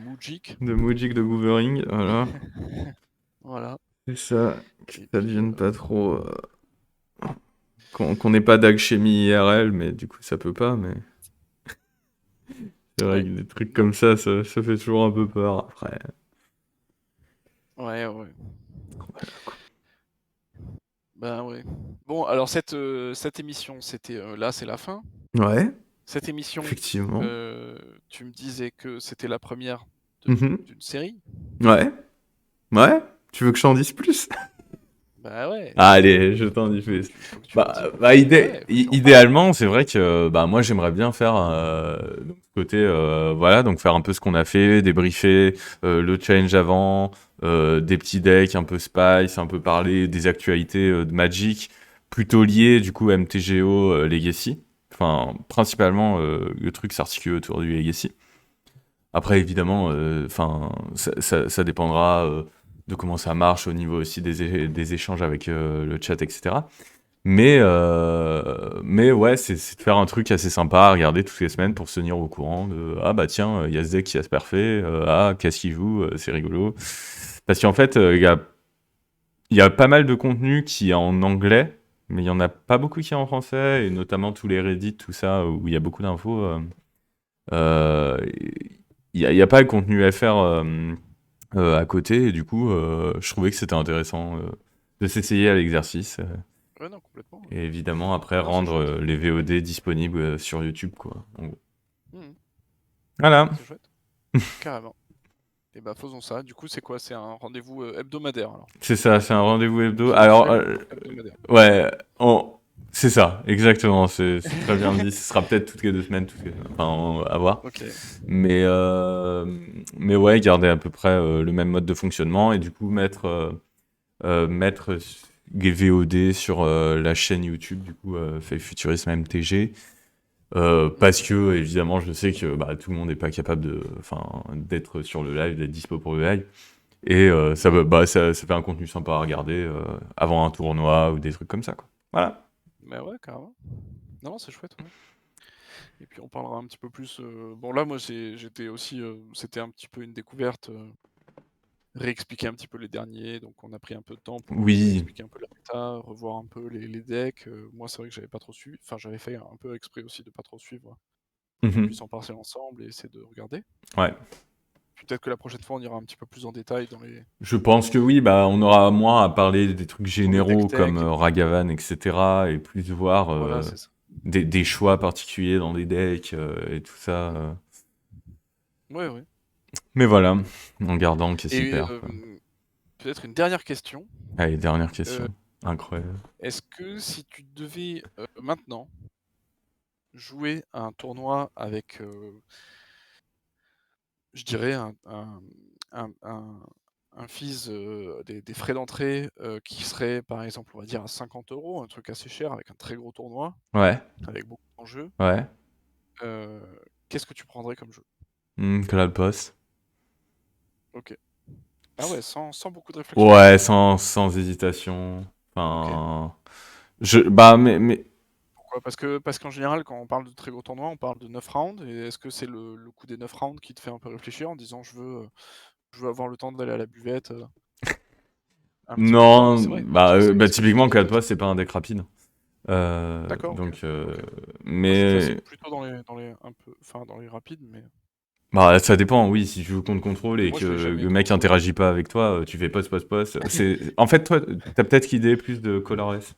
B: Moujik.
A: De Magic de Goovering, voilà.
B: Voilà.
A: C'est ça, que
B: Et
A: ça
B: puis,
A: devienne pas trop. Qu'on n'ait pas d'alchimie IRL, mais du coup, ça peut pas. Mais c'est vrai
B: ouais.
A: que des trucs
B: Non.
A: comme ça fait toujours un peu peur après.
B: Ouais, ouais. Ben ouais. Bon, alors cette émission, là, c'est la fin.
A: Ouais,
B: Cette émission,
A: effectivement.
B: tu me disais que c'était la première
A: Mhm.
B: d'une série.
A: Ouais, ouais. Tu veux que je t'en dise plus?
B: Bah ouais,
A: Allez, je t'en dis plus.
B: il faut que tu m'en dises. Bah ouais, faut que tu en parles.
A: Idéalement, c'est vrai que bah, moi j'aimerais bien faire donc, ce côté, voilà, donc faire un peu ce qu'on a fait, débriefer le challenge avant, des petits decks, un peu Spice, un peu parler des actualités de Magic, plutôt liées du coup à MTGO Legacy. Enfin, principalement, le truc s'articule autour du Legacy. Après, évidemment, enfin, ça dépendra de comment ça marche au niveau aussi des échanges avec le chat, etc. Mais Mais ouais, c'est de faire un truc assez sympa à regarder toutes les semaines pour se tenir au courant de ah bah tiens, il y a ce deck qui a se perfait, ah qu'est-ce qu'il joue, c'est rigolo. Parce qu'en fait, il y a pas mal de contenu qui est en anglais, mais il y en a pas beaucoup qui est en français, et notamment tous les Reddit, tout ça, où il y a beaucoup d'infos. Euh, il y a pas le contenu FR à côté, et du coup, je trouvais que c'était intéressant de s'essayer à l'exercice.
B: Ouais, non, complètement. Ouais.
A: Et évidemment, après,
B: Non, c'est
A: rendre
B: chouette.
A: les VOD disponibles sur YouTube, quoi. En gros.
B: Mhm.
A: Voilà,
B: C'est chouette. Carrément. Et bah faisons ça. Du coup, c'est quoi? C'est un rendez-vous hebdomadaire alors.
A: c'est ça, c'est un rendez-vous hebdo. Alors,
B: Bimensuel, hebdomadaire.
A: ouais, c'est ça, exactement, c'est très bien dit. Ce sera peut-être toutes les 2 semaines, enfin, à voir.
B: Ok.
A: Mais ouais, garder à peu près le même mode de fonctionnement et du coup mettre les VOD sur la chaîne YouTube, du coup, fait Futurisme MTG. Parce que évidemment je sais que bah, tout le monde n'est pas capable d'être sur le live, d'être dispo pour le live. Et ça fait un contenu sympa à regarder avant un tournoi ou des trucs comme ça, quoi. Voilà.
B: Mais ouais, carrément. Non, c'est chouette, ouais. Et puis on parlera un petit peu plus. Bon, là, moi, j'étais aussi. C'était un petit peu une découverte. Réexpliquer un petit peu les derniers. Donc, on a pris un peu de temps pour
A: Oui.
B: réexpliquer un peu la méta, revoir un peu les decks. Moi, c'est vrai que j'avais pas trop suivi. Enfin, j'avais fait un peu exprès aussi de pas trop suivre pour qu'on puisse
A: Mhm.
B: en parler ensemble et essayer de regarder.
A: Ouais.
B: Puis peut-être que la prochaine fois, on ira un petit peu plus en détail
A: Je pense que oui, bah, on aura moins à parler des trucs
B: dans le deck
A: généraux
B: tech.
A: comme
B: Et puis,
A: Ragavan, etc. Et plus voir
B: voilà, c'est ça.
A: des choix particuliers dans des decks et tout ça.
B: Mm. Ouais, ouais.
A: Mais voilà, en gardant qu'est-ce qu'il
B: Et
A: perd, quoi.
B: peut-être une dernière question.
A: Allez, dernière
B: Euh,
A: question. Incroyable.
B: Est-ce que si tu devais maintenant jouer à un tournoi avec, je dirais, un fees, des frais d'entrée qui serait par exemple, on va dire à 50 €, un truc assez cher avec un très gros tournoi,
A: Ouais,
B: avec beaucoup d'enjeux,
A: ouais.
B: euh, qu'est-ce que tu prendrais comme jeu?
A: Cloud Post.
B: Ok. Ah ouais, sans beaucoup de réflexion.
A: Ouais, sans hésitation.
B: Ok.
A: Enfin, mais
B: Pourquoi? Parce qu'en général, quand on parle de très gros tournois, on parle de 9 rounds. Et est-ce que c'est le coup des 9 rounds qui te fait un peu réfléchir en disant je veux avoir le temps d'aller à la buvette un petit peu. Non, mais
A: non,
B: c'est vrai, parce que c'est ce que tu
A: typiquement,
B: disais
A: Cloud
B: aussi.
A: Post, c'est pas un deck rapide.
B: D'accord, ok.
A: Donc,
B: Ok. Moi, je le classais
A: mais
B: plutôt dans les un peu, enfin dans les rapides, mais
A: bah, ça dépend, oui. Si tu joues contre contrôle et
B: moi
A: que
B: je l'ai jamais
A: le
B: trop
A: mec
B: joué.
A: interagit pas avec toi, tu fais post, post, post. En fait, toi, t'as peut-être l'idée plus de colorless.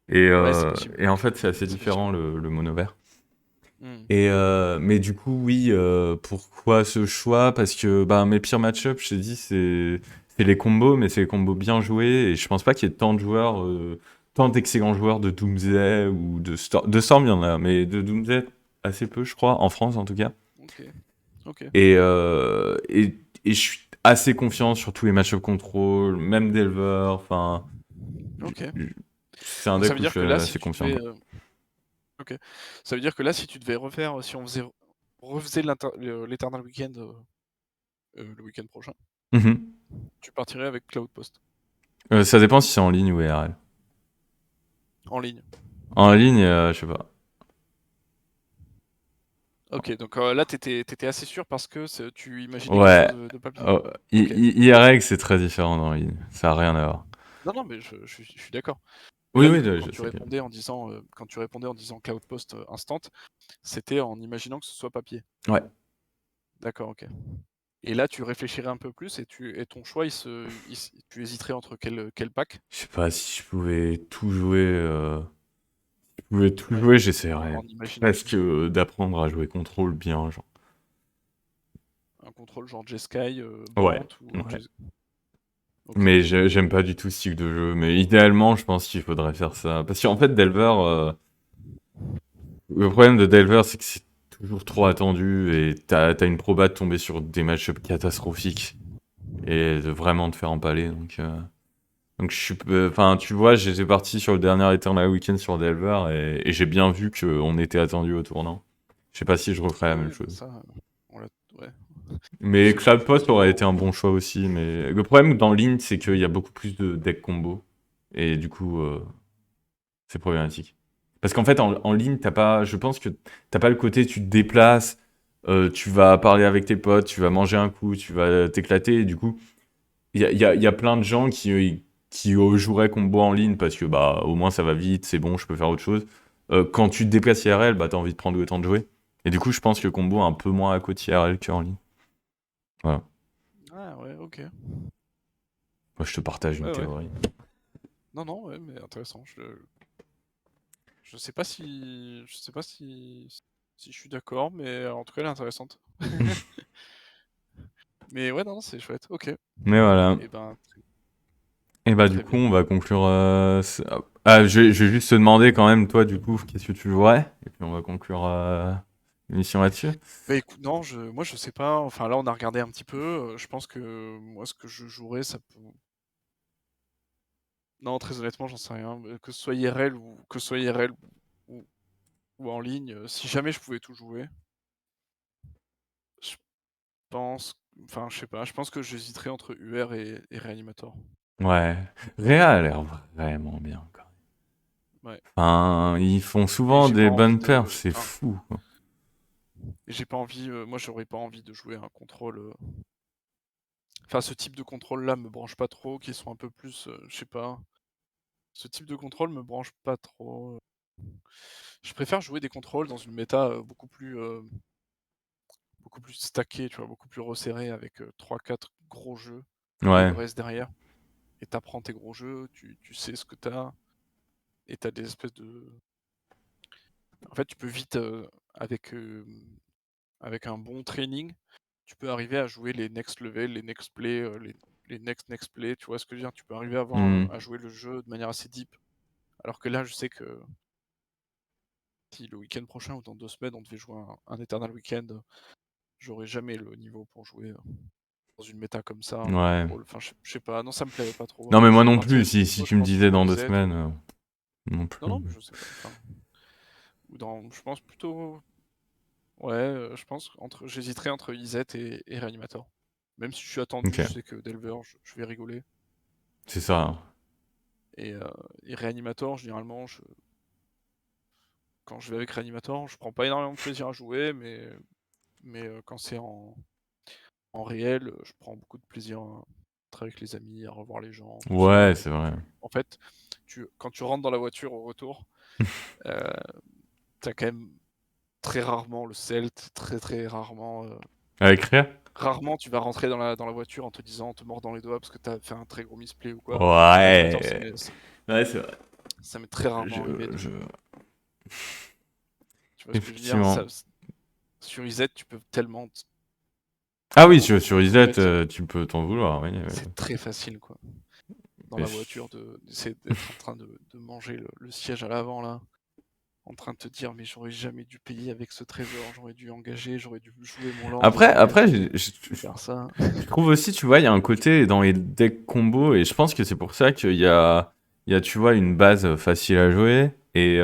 B: Ouais, c'est possible.
A: Et en fait, c'est assez
B: C'est possible.
A: différent le mono vert.
B: Hmm.
A: Mais du coup, oui, pourquoi ce choix? Parce que bah, mes pires match-ups, je t'ai dit, c'est les combos, mais c'est les combos bien joués. Et je pense pas qu'il y ait tant de joueurs, tant d'excellents joueurs de Doomsday ou de Storm. De Storm, il y en a, mais de Doomsday, assez peu, je crois, en France en tout cas.
B: Ok. Ok.
A: Et, euh, et, et je suis assez confiant sur tous les match-up control, même Delver. Enfin,
B: Ok.
A: c'est un
B: Donc ça
A: deck
B: veut
A: où je
B: dire
A: suis
B: que là, si
A: assez
B: tu
A: confiant,
B: devais,
A: quoi.
B: ok. Ça veut dire que là, si tu devais refaire, si on refaisait l'Eternal Weekend le week-end prochain,
A: Mhm.
B: tu partirais avec Cloud Post
A: Ça dépend si c'est en ligne ou IRL.
B: en ligne.
A: En ligne, je sais pas.
B: Ok, donc là, t'étais assez sûr parce que tu imaginais quelque
A: Ouais.
B: chose de papier.
A: Oh,
B: Ok.
A: IRL, c'est très différent dans la ligne. Ça a rien à voir.
B: Non, non, mais je suis d'accord. Mais
A: Oui,
B: là,
A: oui,
B: du coup,
A: je sais que.
B: quand tu répondais en disant Cloud Post Instant, c'était en imaginant que ce soit papier.
A: Ouais.
B: D'accord, ok. Et là, tu réfléchirais un peu plus et ton choix, tu hésiterais entre quel pack?
A: Je sais pas si je pouvais tout jouer. Si je pouvais tout jouer, j'essaierais
B: En imaginant
A: presque d'apprendre à jouer contrôle bien, genre.
B: un contrôle genre Jeskai,
A: Ouais.
B: Brant ou
A: Ouais.
B: Ok.
A: Mais j'aime pas du tout ce style de jeu. Mais idéalement, je pense qu'il faudrait faire ça. Parce qu'en fait, Delver, le problème de Delver, c'est que c'est toujours trop attendu et t'as une proba de tomber sur des match-ups catastrophiques et de vraiment te faire empaler. Donc enfin, tu vois, j'étais parti sur le dernier Eternal Weekend sur Delver et j'ai bien vu qu'on était attendu au tournant. Je sais pas si je referais la même
B: Oui, bah
A: chose.
B: ça, on l'a. Ouais.
A: Mais Cloud
B: C'est
A: Post aurait
B: toujours.
A: été un bon choix aussi. Mais le problème dans Link, c'est qu'il y a beaucoup plus de decks combo. Et du coup, C'est problématique. Parce qu'en fait, en ligne, t'as pas, je pense que t'as pas le côté, tu te déplaces, tu vas parler avec tes potes, tu vas manger un coup, tu vas t'éclater. Et du coup, il y a plein de gens qui joueraient combo en ligne parce que bah au moins ça va vite, c'est bon, je peux faire autre chose. Quand tu te déplaces IRL, bah t'as envie de prendre le temps de jouer. Et du coup, je pense que combo a un peu moins à côté IRL qu'en ligne. Voilà.
B: Ah ouais, ok.
A: Moi, je te partage une
B: Ouais, ouais.
A: théorie.
B: Non, non, ouais, mais intéressant. Je sais pas si je suis d'accord, mais en tout cas, elle est intéressante. Mais ouais, non, non, c'est chouette. Ok.
A: Mais voilà.
B: Et ben,
A: Et bah du
B: très
A: coup,
B: bien.
A: on va conclure. Ah, je vais juste te demander quand même, toi, du coup, qu'est-ce que tu jouerais? Et puis on va conclure l'émission là-dessus.
B: Bah écoute, non, moi je sais pas. Enfin là, on a regardé un petit peu. Je pense que moi, ce que je jouerais, ça peut. Non, très honnêtement, j'en sais rien. Que ce soit IRL ou, ou en ligne, si jamais je pouvais tout jouer, je pense. Enfin, je sais pas. Je pense que j'hésiterais entre UR et Reanimator.
A: Ouais. Réa a l'air vraiment bien, quoi.
B: Ouais.
A: Enfin, ils font
B: Et
A: souvent
B: j'ai pas
A: des
B: envie
A: bonnes
B: de.
A: perfs, c'est
B: Enfin,
A: fou, quoi.
B: et j'ai pas envie. Moi, j'aurais pas envie de jouer un contrôle. Enfin, ce type de contrôle-là me branche pas trop, qui sont un peu plus. Je sais pas. Ce type de contrôle me branche pas trop. Je préfère jouer des contrôles dans une méta beaucoup plus stackée, tu vois, beaucoup plus resserrée avec 3-4 gros jeux et le
A: Ouais.
B: reste derrière. Et t'apprends tes gros jeux, tu sais ce que t'as, et t'as des espèces de. En fait, tu peux vite, avec un bon training, tu peux arriver à jouer les next level, les next play, les next play, tu vois ce que je veux dire? Tu peux arriver
A: Hmm.
B: à jouer le jeu de manière assez deep. Alors que là, je sais que si le week-end prochain ou dans 2 semaines, on devait jouer un Eternal Weekend, j'aurais jamais le niveau pour jouer dans une méta comme ça, un
A: Ouais.
B: contrôle. Enfin, je sais pas, non, ça me plairait pas trop.
A: Non, mais moi
B: Je
A: non plus,
B: partirais
A: si
B: plutôt, je
A: tu me
B: pense,
A: disais
B: sur
A: dans deux
B: Reset
A: semaines,
B: ou.
A: non
B: Non,
A: plus.
B: non, mais je sais pas. Enfin, ou dans. Je pense plutôt. Ouais, je pense j'hésiterais entre Izet et Reanimator. Même si je suis attendu,
A: Ok,
B: je sais que Delver, je vais rigoler.
A: c'est ça, hein.
B: Et, euh, et Reanimator, généralement, quand je vais avec Reanimator, je prends pas énormément de plaisir à jouer, mais quand c'est en réel, je prends beaucoup de plaisir à être avec les amis, à revoir les gens, tout ça.
A: Ouais,
B: Et
A: c'est vrai.
B: en fait, quand tu rentres dans la voiture au retour, euh, t'as quand même très rarement le Celt, très très rarement.
A: Avec Réa?
B: Rarement tu vas rentrer dans la voiture en te disant, en te mordant les doigts parce que t'as fait un très gros misplay ou quoi. Reanimator,
A: Ouais. Ouais, c'est vrai.
B: ça m'est très rarement
A: Je,
B: arrivé.
A: je...
B: Tu vois ce que je veux dire?
A: Effectivement.
B: Sur IZ, tu peux tellement.
A: Ah oui, sur
B: En
A: Isette,
B: fait,
A: tu peux t'en vouloir, oui.
B: c'est très facile, quoi. Dans
A: Mais
B: la voiture, d'essayer d'être en train de manger le siège à l'avant, là. En train de te dire, mais j'aurais jamais dû payer avec ce trésor, j'aurais dû engager, j'aurais dû jouer mon land et
A: après,
B: engager, faire ça.
A: je trouve aussi, tu vois, il y a un côté dans les decks combo, et je pense que c'est pour ça qu'il y a, tu vois, une base facile à jouer, et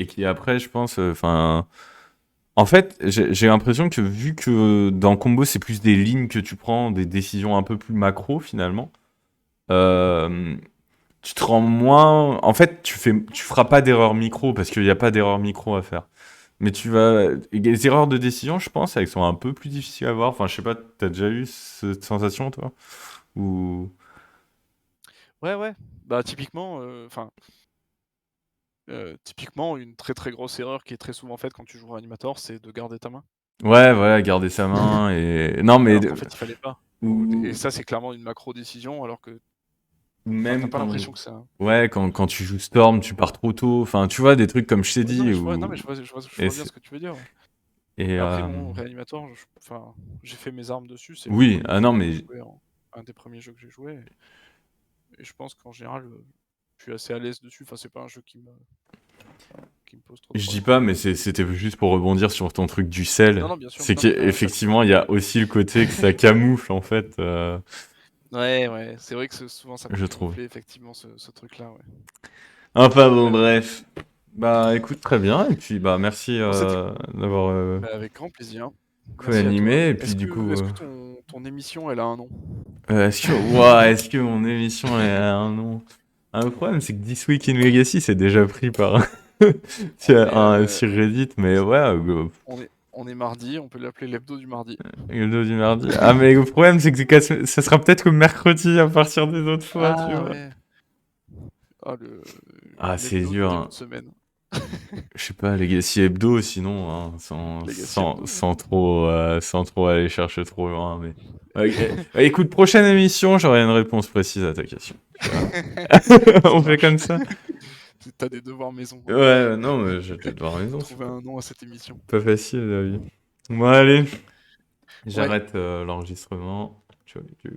A: qui après, je pense, enfin. En fait, j'ai l'impression que vu que dans combo, c'est plus des lignes que tu prends, des décisions un peu plus macro finalement, euh, tu te rends moins. En fait, tu feras pas d'erreur micro parce qu'il n'y a pas d'erreur micro à faire. Mais tu vas. Les erreurs de décision, je pense, elles sont un peu plus difficiles à voir. Enfin, je sais pas, t'as déjà eu cette sensation, toi? Ou.
B: Ouais, ouais. Bah, typiquement, typiquement, une très très grosse erreur qui est très souvent faite quand tu joues Animator, c'est de garder ta main.
A: Ouais, voilà, garder sa main et. Non, mais.
B: Alors qu'en fait, il fallait pas. Et
A: Ou,
B: ça, c'est clairement une macro décision, alors que.
A: ou
B: Enfin, t'as
A: même
B: pas
A: quand.
B: l'impression que c'est un.
A: Ouais, quand tu joues Storm, tu pars trop tôt. Enfin, tu vois, des trucs comme je t'ai
B: Ouais, non, mais
A: dit.
B: je vois, non,
A: Ou...
B: mais je
A: Et,
B: vois bien ce que tu veux dire. Ouais.
A: et,
B: Mais après, bon, Reanimator, enfin, j'ai fait mes armes dessus, c'est le
A: oui,
B: premier
A: ah
B: jeu
A: non,
B: que j'ai
A: mais
B: joué, un des premiers jeux que j'ai joué. Et je pense qu'en général, je suis assez à l'aise dessus. Enfin, c'est pas un jeu qui me pose trop de
A: je dis
B: problèmes.
A: pas, mais c'était juste pour rebondir sur ton truc du sel.
B: Non, non, bien sûr.
A: C'est
B: Non, mais t'as tout à
A: qu'effectivement,
B: fait
A: il y
B: raison.
A: a aussi le côté que ça camoufle, en fait,
B: Ouais, ouais, c'est vrai que souvent ça peut
A: je trouve.
B: camoufler effectivement ce truc-là, ouais.
A: Enfin bon,
B: Ouais.
A: bref. Bah écoute, très bien. Et puis, bah merci
B: Bon, c'était
A: d'avoir
B: bah, avec grand plaisir. Merci à toi.
A: co-animé. Et puis, du coup,
B: Est-ce que ton émission, elle a un nom?
A: est-ce que mon émission est un nom? Ah, le problème, c'est que This Week in Legacy, c'est déjà pris par
B: On est,
A: sur Reddit, mais ouais,
B: on est mardi, on peut l'appeler l'hebdo du mardi.
A: le dos du mardi. Ah, mais le problème, c'est que ça sera peut-être que mercredi à partir des autres fois, tu
B: Ah
A: vois.
B: ouais. Ah, le
A: Ah, c'est
B: l'hebdo du
A: dur,
B: début
A: hein.
B: de semaine.
A: Je sais pas, Legacy Hebdo, sinon, hein,
B: Legacy hebdo, ouais.
A: sans trop aller chercher trop loin. Mais... écoute, prochaine émission, j'aurai une réponse précise à ta question. Tu vois.
B: Ça
A: On fait
B: marche.
A: comme ça?
B: T'as des devoirs maison, hein.
A: Ouais, non, mais j'ai des devoirs à la maison, c'est
B: Trouver un nom à cette émission.
A: pas facile, la vie. Bon, allez,
B: Ouais.
A: j'arrête l'enregistrement. Ciao, les